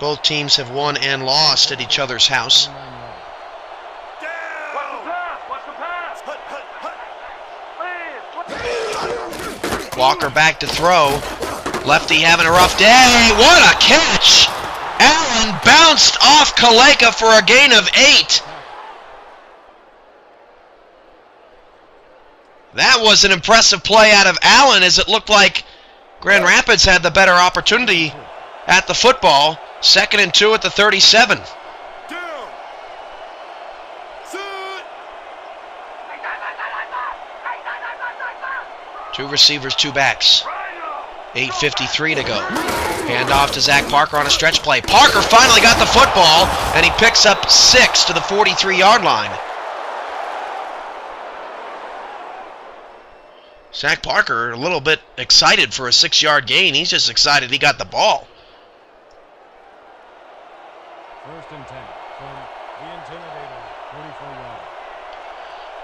A: Both teams have won and lost at each other's house. Walker back to throw. Lefty having a rough day. What a catch! Allen bounced off Kaleka for a gain of 8. That was an impressive play out of Allen, as it looked like Grand Rapids had the better opportunity at the football. 2nd and 2 at the 37. Two receivers, 2 backs. 8:53 to go. Hand off to Zach Parker on a stretch play. Parker finally got the football, and he picks up 6 to the 43-yard line. Zach Parker a little bit excited for a 6-yard gain. He's just excited he got the ball.
C: 1st and 10 from the Intimidator, 44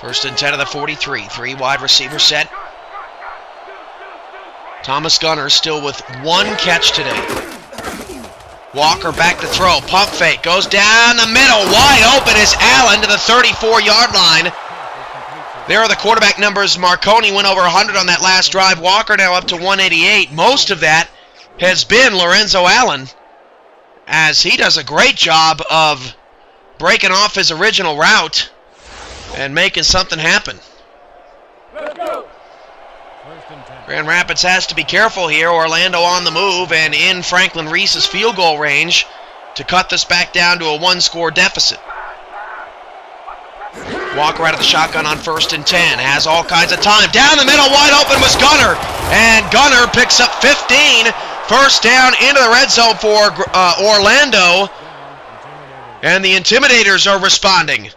C: yards.
A: 1st and 10 of the 43. 3 wide receiver set. Thomas Gunner still with 1 catch today. Walker back to throw. Pump fake. Goes down the middle. Wide open is Allen to the 34-yard line. There are the quarterback numbers. Marconi went over 100 on that last drive. Walker now up to 188. Most of that has been Lorenzo Allen, as he does a great job of breaking off his original route and making something happen. Grand Rapids has to be careful here. Orlando on the move and in Franklin Reese's field goal range to cut this back down to a 1-score deficit. Walker out of the shotgun on 1st and 10. Has all kinds of time. Down the middle, wide open was Gunner. And Gunner picks up 15. 1st down into the red zone for Orlando. And the Intimidators are responding.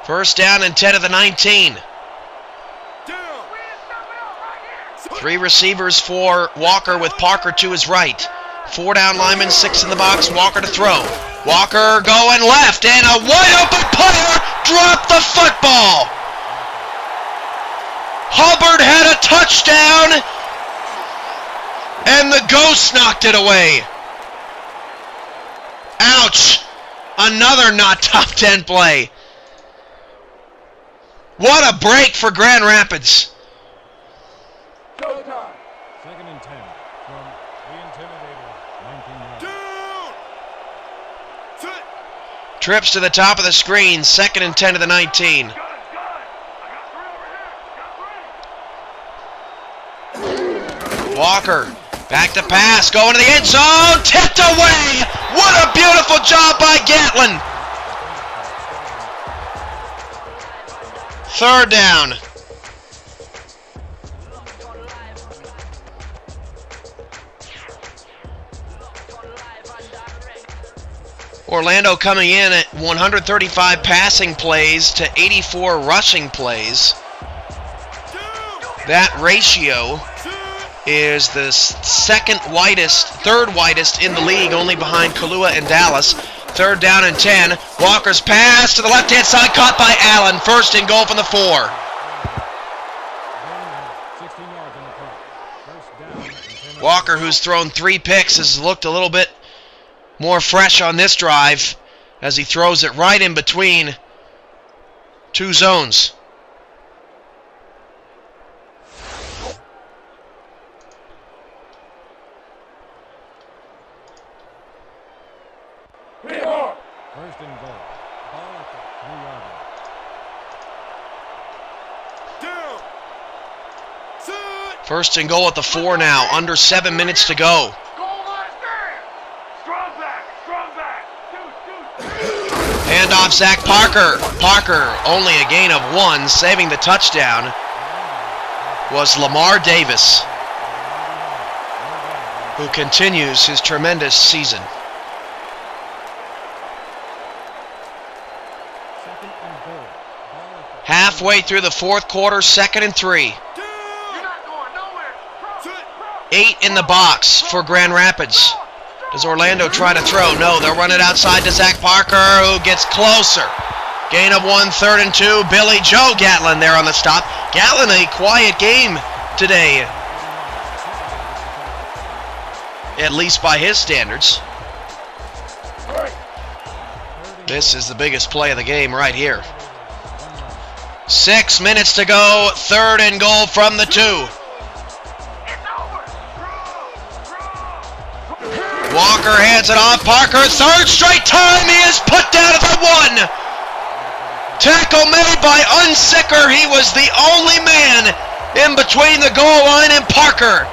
A: First down and 10 of the 19. 3 receivers for Walker with Parker to his right. 4 down linemen, 6 in the box. Walker to throw. Walker going left, and a wide open player dropped the football. Hubbard had a touchdown, and the Ghost knocked it away. Ouch. Another not top 10 play. What a break for Grand Rapids.
C: Showtime. 2nd and 10 from the Intimidator. 19 yards.
A: Trips to the top of the screen. 2nd and 10 to the 19. Walker, back to pass, going to the end zone, tipped away! What a beautiful job by Gatlin! 3rd down. Orlando coming in at 135 passing plays to 84 rushing plays. That ratio is the third widest in the league, only behind Kahlua and Dallas. 3rd down and 10. Walker's pass to the left-hand side, caught by Allen. 1st and goal from the 4. Walker, who's thrown 3 picks, has looked a little bit more fresh on this drive as he throws it right in between 2 zones.
C: First and goal. Ball at the 3-yard line.
A: 1st and goal at the 4 now. Under 7 minutes to go. Handoff Zach Parker. Parker only a gain of 1. Saving the touchdown was Lamar Davis, who continues his tremendous season. Halfway through the 4th quarter, 2nd and 3. 8 in the box for Grand Rapids. Does Orlando try to throw? No, they'll run it outside to Zach Parker, who gets closer. Gain of 1, 3rd and 2. Billy Joe Gatlin there on the stop. Gatlin, a quiet game today, at least by his standards. This is the biggest play of the game right here. 6 minutes to go. 3rd and goal from the 2. Walker hands it off. Parker, 3rd straight time he is put down at the 1. Tackle made by Unsicker. He was the only man in between the goal line and Parker.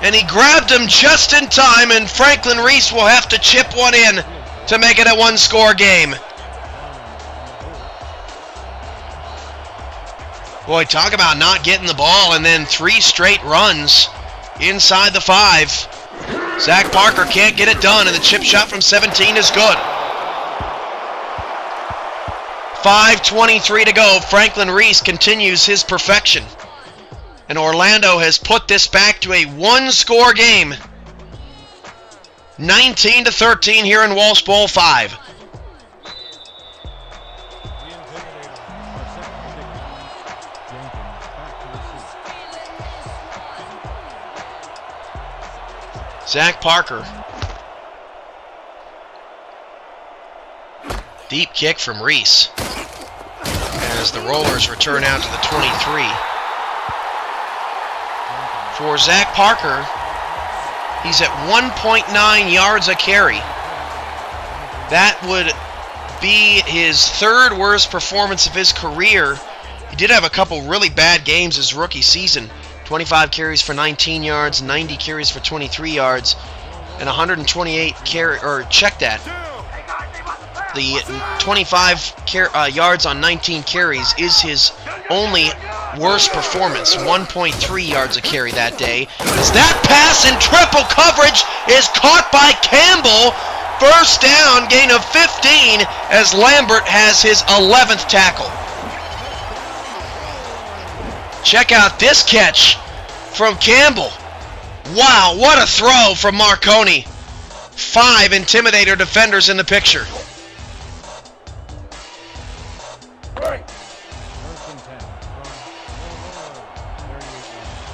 A: And he grabbed him just in time, and Franklin Reese will have to chip one in to make it a 1-score game. Boy, talk about not getting the ball, and then 3 straight runs inside the 5. Zach Parker can't get it done, and the chip shot from 17 is good. 5:23 to go. Franklin Reese continues his perfection. And Orlando has put this back to a 1-score game. 19-13 here in Walsh Bowl 5. Zach Parker. Deep kick from Reese as the Rollers return out to the 23. For Zach Parker, he's at 1.9 yards a carry. That would be his 3rd worst performance of his career. He did have a couple really bad games his rookie season. 25 carries for 19 yards, 90 carries for 23 yards, and 128 carry, or check that. The 25 yards on 19 carries is his only worst performance. 1.3 yards a carry that day. As that pass in triple coverage is caught by Campbell. 1st down, gain of 15, as Lambert has his 11th tackle. Check out this catch from Campbell. Wow, what a throw from Marconi. 5 Intimidator defenders in the picture.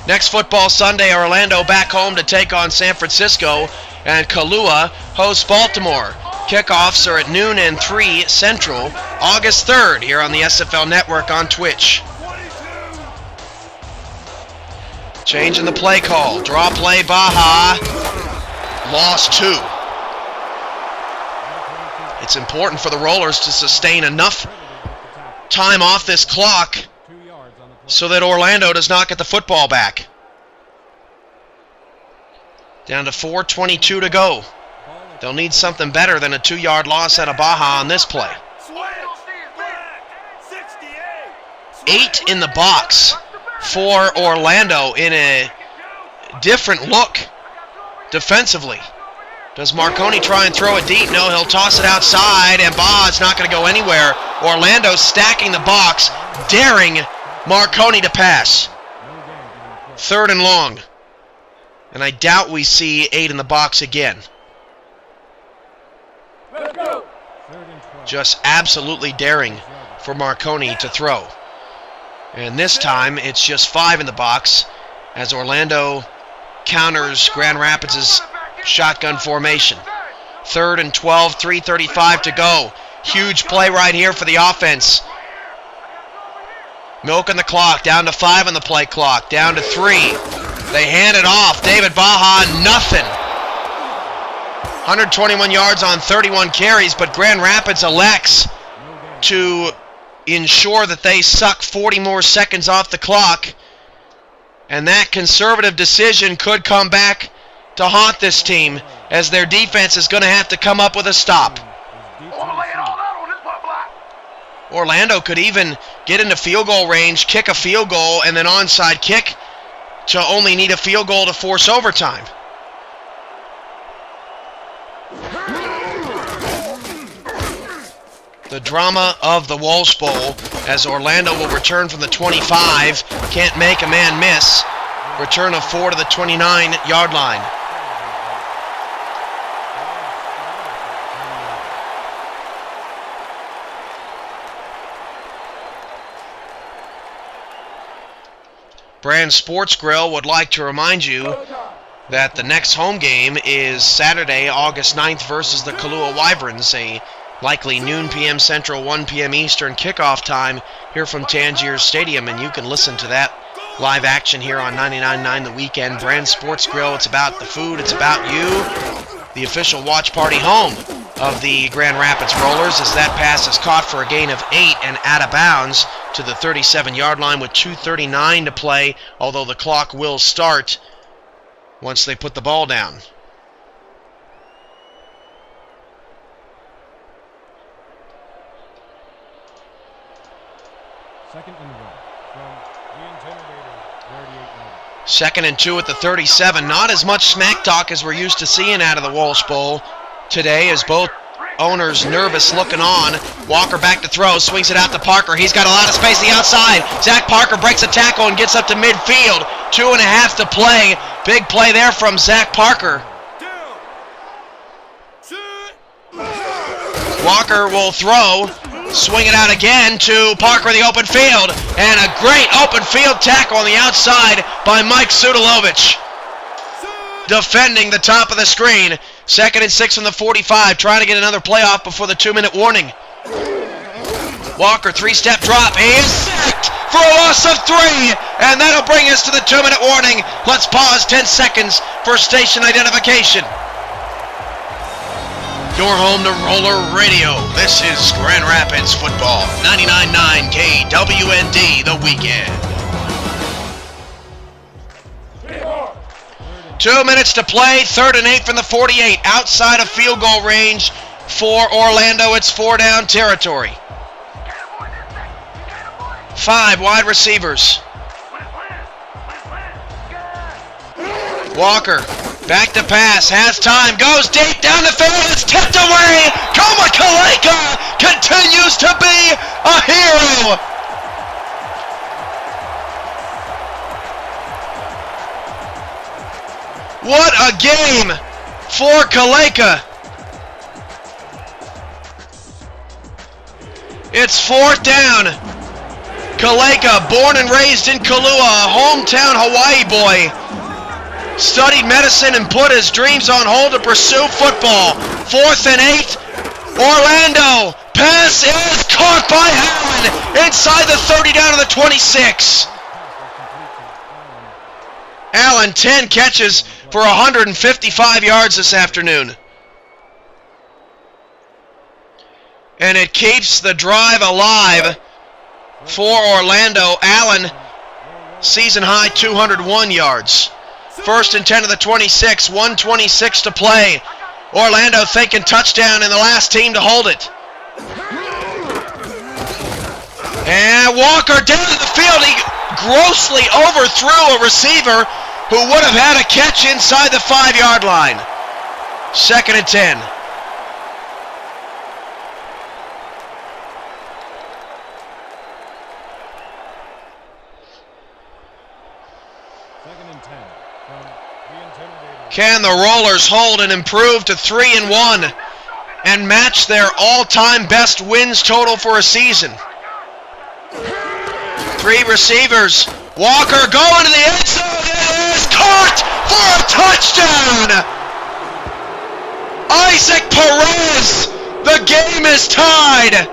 A: Next football Sunday, Orlando back home to take on San Francisco, and Kahlua hosts Baltimore. Kickoffs are at noon and 3 Central, August 3rd, here on the SFL Network on Twitch. Change in the play call. Draw play, Baja. Lost 2. It's important for the Rollers to sustain enough time off this clock so that Orlando does not get the football back. Down to 4:22 to go. They'll need something better than a 2-yard loss at a Baja on this play. 8 in the box for Orlando in a different look defensively. Does Marconi try and throw it deep? No, he'll toss it outside, and Baja's not going to go anywhere. Orlando stacking the box, daring Marconi to pass. 3rd and long. And I doubt we see 8 in the box again. Just absolutely daring for Marconi to throw. And this time, it's just 5 in the box as Orlando counters Grand Rapids' shotgun formation. 3rd and 12, 3:35 to go. Huge play right here for the offense. Milking the clock, down to 5 on the play clock, down to 3. They hand it off. David Baja, nothing. 121 yards on 31 carries, but Grand Rapids elects to ensure that they suck 40 more seconds off the clock. And that conservative decision could come back to haunt this team, as their defense is going to have to come up with a stop. Orlando could even get into field goal range, kick a field goal, and then onside kick to only need a field goal to force overtime. The drama of the Walsh Bowl, as Orlando will return from the 25. Can't make a man miss. Return of 4 to the 29-yard line. Brand Sports Grill would like to remind you that the next home game is Saturday, August 9th versus the Kahlua Wyverns, a likely noon p.m. Central, 1 p.m. Eastern kickoff time here from Tangier Stadium, and you can listen to that live action here on 99.9 The Weekend. Brand Sports Grill, it's about the food, it's about you. The official watch party home of the Grand Rapids Rollers, as that pass is caught for a gain of 8 and out of bounds to the 37-yard line with 2:39 to play, although the clock will start once they put the ball down. Second and 2 at the 37. Not as much smack talk as we're used to seeing out of the Walsh Bowl today, as both owners nervous looking on. Walker back to throw, swings it out to Parker. He's got a lot of space the outside. Zach Parker breaks a tackle and gets up to midfield. 2.5 to play. Big play there from Zach Parker. Walker will throw. Swing it out again to Parker in the open field. And a great open field tackle on the outside by Mike Sudalovich. Defending the top of the screen. 2nd and 6 from the 45. Trying to get another playoff before the 2-minute warning. Walker, 3-step drop. He is sacked for a loss of 3. And that'll bring us to the 2-minute warning. Let's pause 10 seconds for station identification. Your home to Roller Radio. This is Grand Rapids Football. 99.9 KWND, The Weekend. 2 minutes to play. 3rd and 8 from the 48. Outside of field goal range for Orlando. It's 4-down territory. 5 wide receivers. Walker. Back to pass, has time, goes deep down the field, it's tipped away! Koma Kaleka continues to be a hero! What a game for Kaleka! It's 4th down. Kaleka, born and raised in Kahlua, a hometown Hawaii boy. Studied medicine and put his dreams on hold to pursue football. 4th and 8. Orlando, pass is caught by Allen inside the 30 down to the 26. Allen, 10 catches for 155 yards this afternoon. And it keeps the drive alive for Orlando. Allen, season high 201 yards. 1st and 10 to the 26, 1:26 to play. Orlando thinking touchdown and the last team to hold it. And Walker down the field. He grossly overthrew a receiver who would have had a catch inside the 5-yard line. 2nd and 10. Can the Rollers hold and improve to 3-1 and match their all-time best wins total for a season? 3 receivers. Walker going to the end zone. It is caught for a touchdown. Isaac Perez. The game is tied.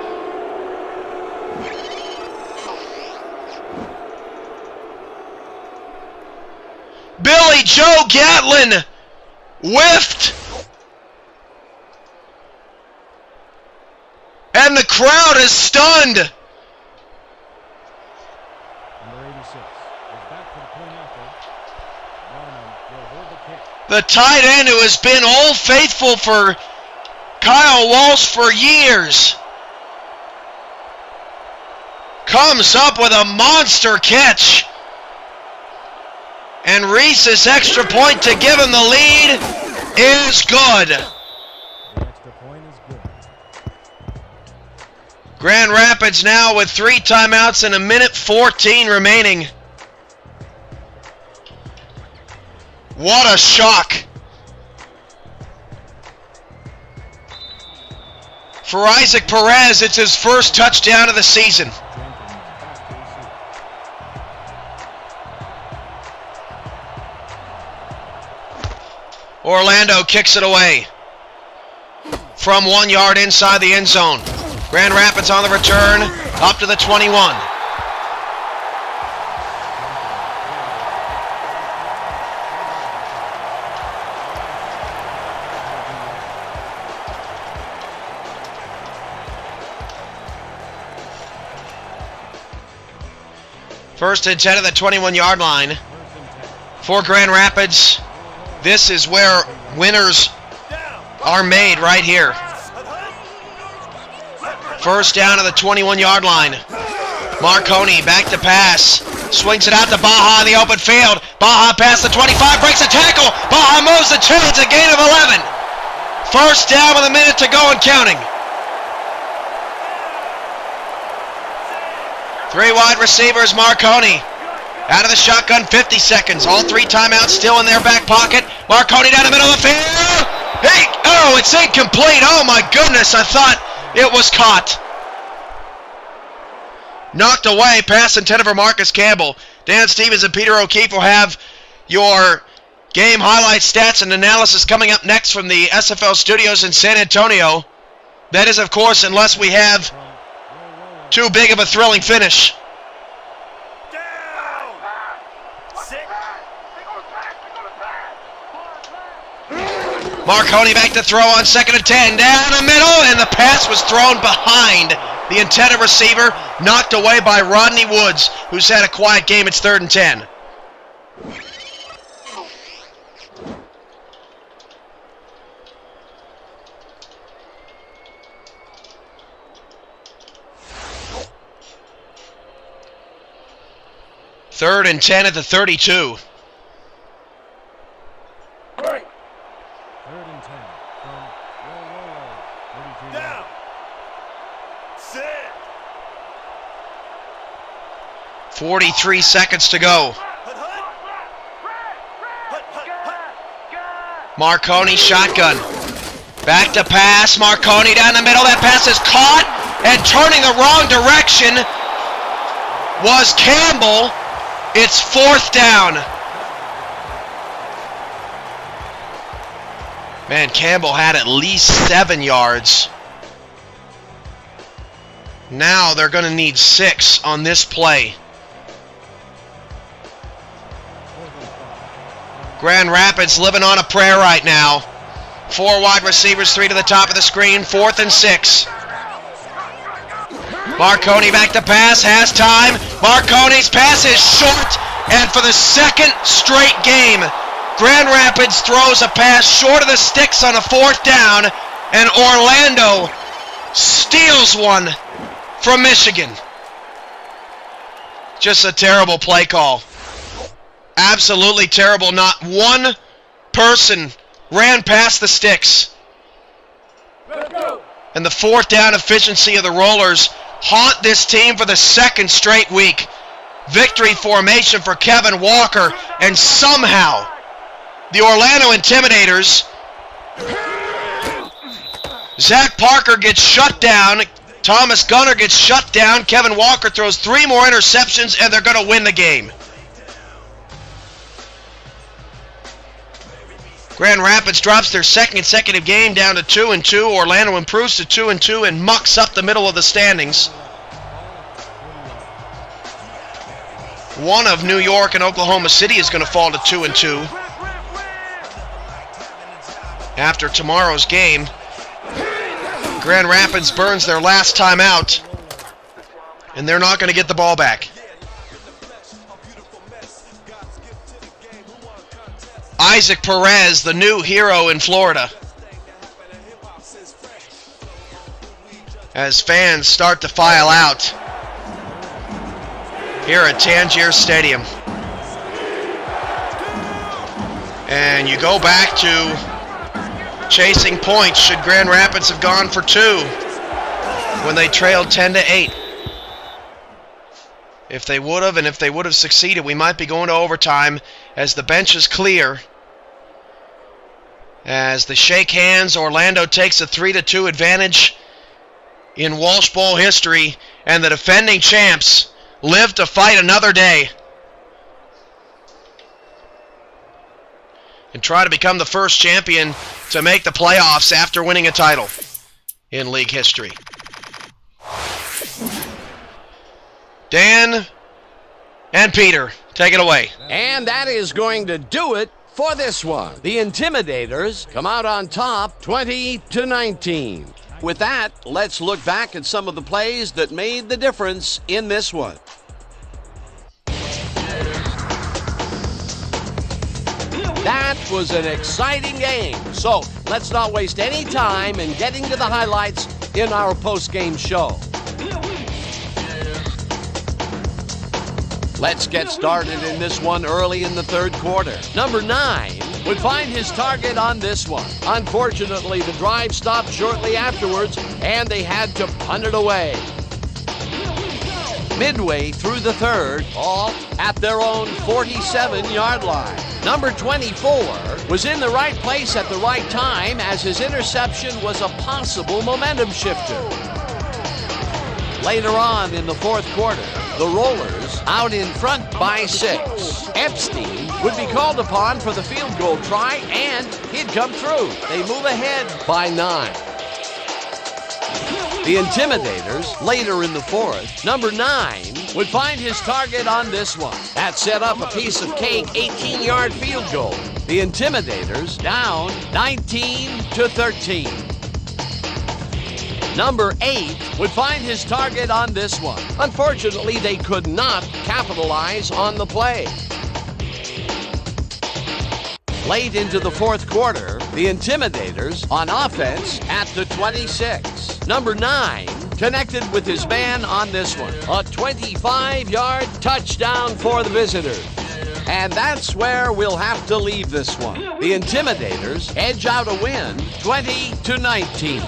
A: Billy Joe Gatlin whiffed. And the crowd is stunned.
C: Number 86 is back for the point after. Barnum will hold the kick.
A: The tight end who has been Old Faithful for Kyle Walsh for years comes up with a monster catch. And Reese's extra point to give him the lead is good.
C: The extra point is good.
A: Grand Rapids now with 3 timeouts and 1:14 remaining. What a shock. For Isaac Perez, it's his first touchdown of the season. Orlando kicks it away from 1 yard inside the end zone. Grand Rapids on the return, up to the 21. First and 10 at the 21-yard line for Grand Rapids. This is where winners are made right here. First down to the 21-yard line. Marconi back to pass. Swings it out to Baja in the open field. Baja past the 25, breaks a tackle. Baja moves the chains, a gain of 11. First down with a minute to go and counting. 3 wide receivers, Marconi. Out of the shotgun, 50 seconds. All 3 timeouts still in their back pocket. Marconi down the middle of the field. Hey, oh, it's incomplete. Oh my goodness, I thought it was caught. Knocked away, pass intended for Marcus Campbell. Dan Stevens and Peter O'Keefe will have your game highlights, stats, and analysis coming up next from the SFL studios in San Antonio. That is, of course, unless we have too big of a thrilling finish. Marconi back to throw on 2nd and 10. Down the middle, and the pass was thrown behind the intended receiver, knocked away by Rodney Woods, who's had a quiet game. It's 3rd and 10. Third and 10 at the 32.
C: Third and 10 from Roller. 32 down. Sit.
A: 43 seconds to go. Marconi shotgun. Back to pass. Marconi down the middle. That pass is caught, and turning the wrong direction was Campbell. It's 4th down. Man, Campbell had at least 7 yards Now they're going to need 6 on this play. Grand Rapids living on a prayer right now. 4 wide receivers, 3 to the top of the screen, 4th and 6. Marconi back to pass, has time. Marconi's pass is short, and for the second straight game, Grand Rapids throws a pass short of the sticks on a 4th down, and Orlando steals one from Michigan. Just a terrible play call. Absolutely terrible. Not one person ran past the sticks. And the 4th down efficiency of the Rollers haunt this team for the second straight week. Victory formation for Kevin Walker, and somehow the Orlando Intimidators, Zach Parker gets shut down, Thomas Gunner gets shut down, Kevin Walker throws 3 more interceptions, and they're going to win the game. Grand Rapids drops their second consecutive game down to 2-2. Orlando improves to 2-2 and mucks up the middle of the standings. One of New York and Oklahoma City is going to fall to 2-2 after tomorrow's game. Grand Rapids burns their last time out, and they're not going to get the ball back. Isaac Perez, the new hero in Florida, as fans start to file out here at Tangier Stadium. And you go back to chasing points. Should Grand Rapids have gone for 2 when they trailed 10-8? If they would have, and if they would have succeeded, we might be going to overtime as the bench is clear. As they shake hands, Orlando takes a 3-2 advantage in Walsh Bowl history, and the defending champs live to fight another day and try to become the first champion to make the playoffs after winning a title in league history. Dan and Peter, take it away.
D: And that is going to do it for this one. The Intimidators come out on top 20-19. With that, let's look back at some of the plays that made the difference in this one. That was an exciting game. So let's not waste any time in getting to the highlights in our post-game show. Let's get started in this one early in the 3rd quarter. Number 9 would find his target on this one. Unfortunately, the drive stopped shortly afterwards, and they had to punt it away. Midway through the 3rd, all at their own 47-yard line. Number 24 was in the right place at the right time, as his interception was a possible momentum shifter. Later on in the 4th quarter, the Rollers out in front by 6. Epstein would be called upon for the field goal try, and he'd come through. They move ahead by 9. The Intimidators, later in the 4th, number 9 would find his target on this one. That set up a piece of cake 18-yard field goal. The Intimidators down 19-13. Number 8 would find his target on this one. Unfortunately, they could not capitalize on the play. Late into the 4th quarter, the Intimidators on offense at the 26. Number 9 connected with his man on this one. A 25-yard touchdown for the visitors. And that's where we'll have to leave this one. The Intimidators edge out a win 20-19.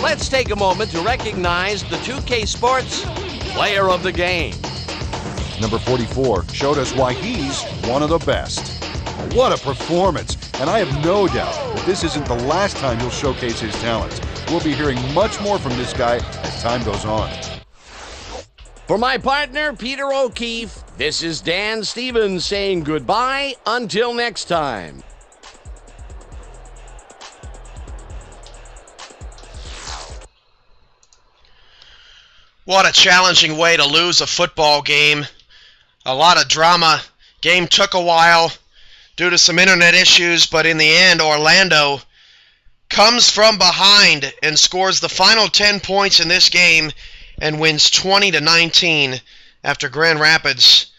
D: Let's take a moment to recognize the 2K Sports Player of the Game.
E: Number 44 showed us why he's one of the best. What a performance! And I have no doubt that this isn't the last time he'll showcase his talents. We'll be hearing much more from this guy as time goes on.
D: For my partner, Peter O'Keefe, this is Dan Stevens saying goodbye until next time.
A: What a challenging way to lose a football game. A lot of drama. Game took a while due to some internet issues, but in the end, Orlando comes from behind and scores the final 10 points in this game and wins 20-19 after Grand Rapids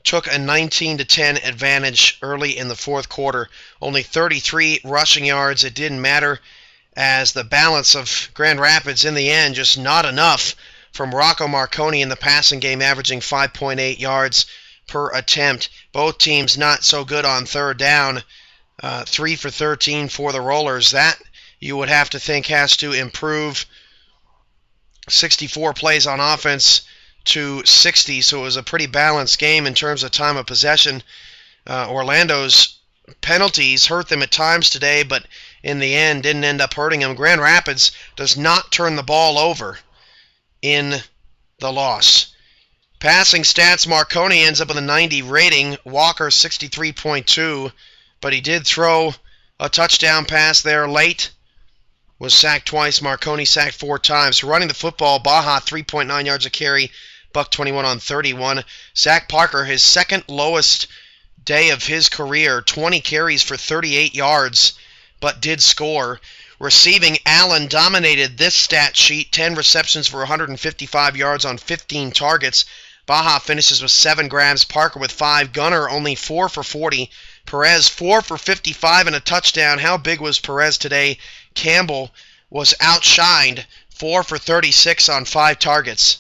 A: took a 19-10 advantage early in the fourth quarter. Only 33 rushing yards. It didn't matter, as the balance of Grand Rapids in the end just not enough from Rocco Marconi in the passing game, averaging 5.8 yards per attempt. Both teams not so good on third down. 3 for 13 for the Rollers. That you would have to think has to improve. 64 plays on offense to 60, so it was a pretty balanced game in terms of time of possession. Orlando's penalties hurt them at times today, but in the end didn't end up hurting them. Grand Rapids does not turn the ball over in the loss. Passing stats, Marconi ends up with a 90 rating, Walker 63.2, but he did throw a touchdown pass there late. Was sacked twice. Marconi sacked 4 times. Running the football, Baja 3.9 yards a carry, buck 21 on 31. Zach Parker, his second lowest day of his career, 20 carries for 38 yards, but did score. Receiving, Allen dominated this stat sheet, 10 receptions for 155 yards on 15 targets. Baja finishes with 7 grabs, Parker with 5, Gunner only 4 for 40, Perez 4 for 55 and a touchdown. How big was Perez today? Campbell was outshined, 4 for 36 on 5 targets.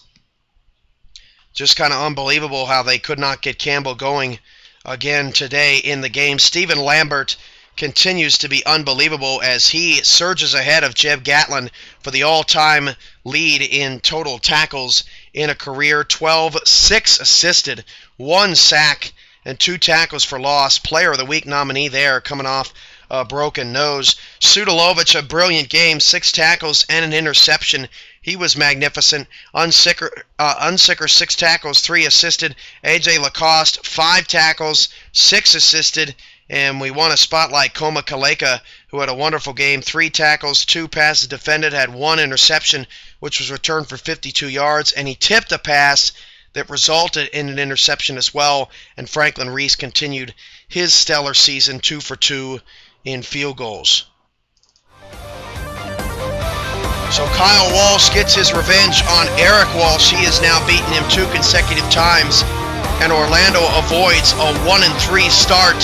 A: Just kind of unbelievable how they could not get Campbell going again today in the game. Stephen Lambert continues to be unbelievable as he surges ahead of Jeb Gatlin for the all-time lead in total tackles in a career. 12, 6 assisted, 1 sack, and 2 tackles for loss. Player of the Week nominee there, coming off a broken nose. Sudelovich, a brilliant game, 6 tackles and an interception. He was magnificent. Unsicker 6 tackles, 3 assisted. AJ Lacoste, 5 tackles, 6 assisted. And we want to spotlight Koma Kaleka, who had a wonderful game. 3 tackles, 2 passes defended, had 1 interception, which was returned for 52 yards. And he tipped a pass that resulted in an interception as well. And Franklin Reese continued his stellar season, 2 for 2 in field goals. So Kyle Walsh gets his revenge on Eric Walsh. He has now beaten him 2 consecutive times. And Orlando avoids a 1-3 start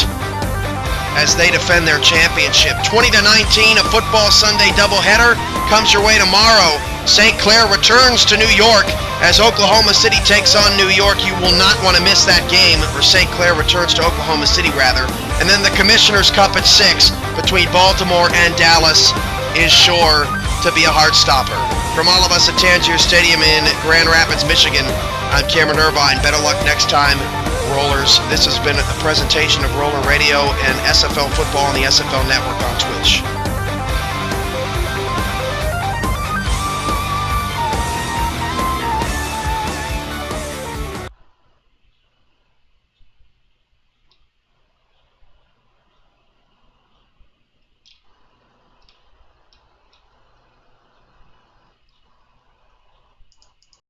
A: as they defend their championship. 20-19, a football Sunday doubleheader comes your way tomorrow. St. Clair returns to New York as Oklahoma City takes on New York. You will not want to miss that game, or St. Clair returns to Oklahoma City, rather. And then the Commissioner's Cup at 6 between Baltimore and Dallas is sure to be a heart stopper. From all of us at Tangier Stadium in Grand Rapids, Michigan, I'm Cameron Irvine. Better luck next time, Rollers. This has been a presentation of Roller Radio and SFL Football on the SFL Network on Twitch.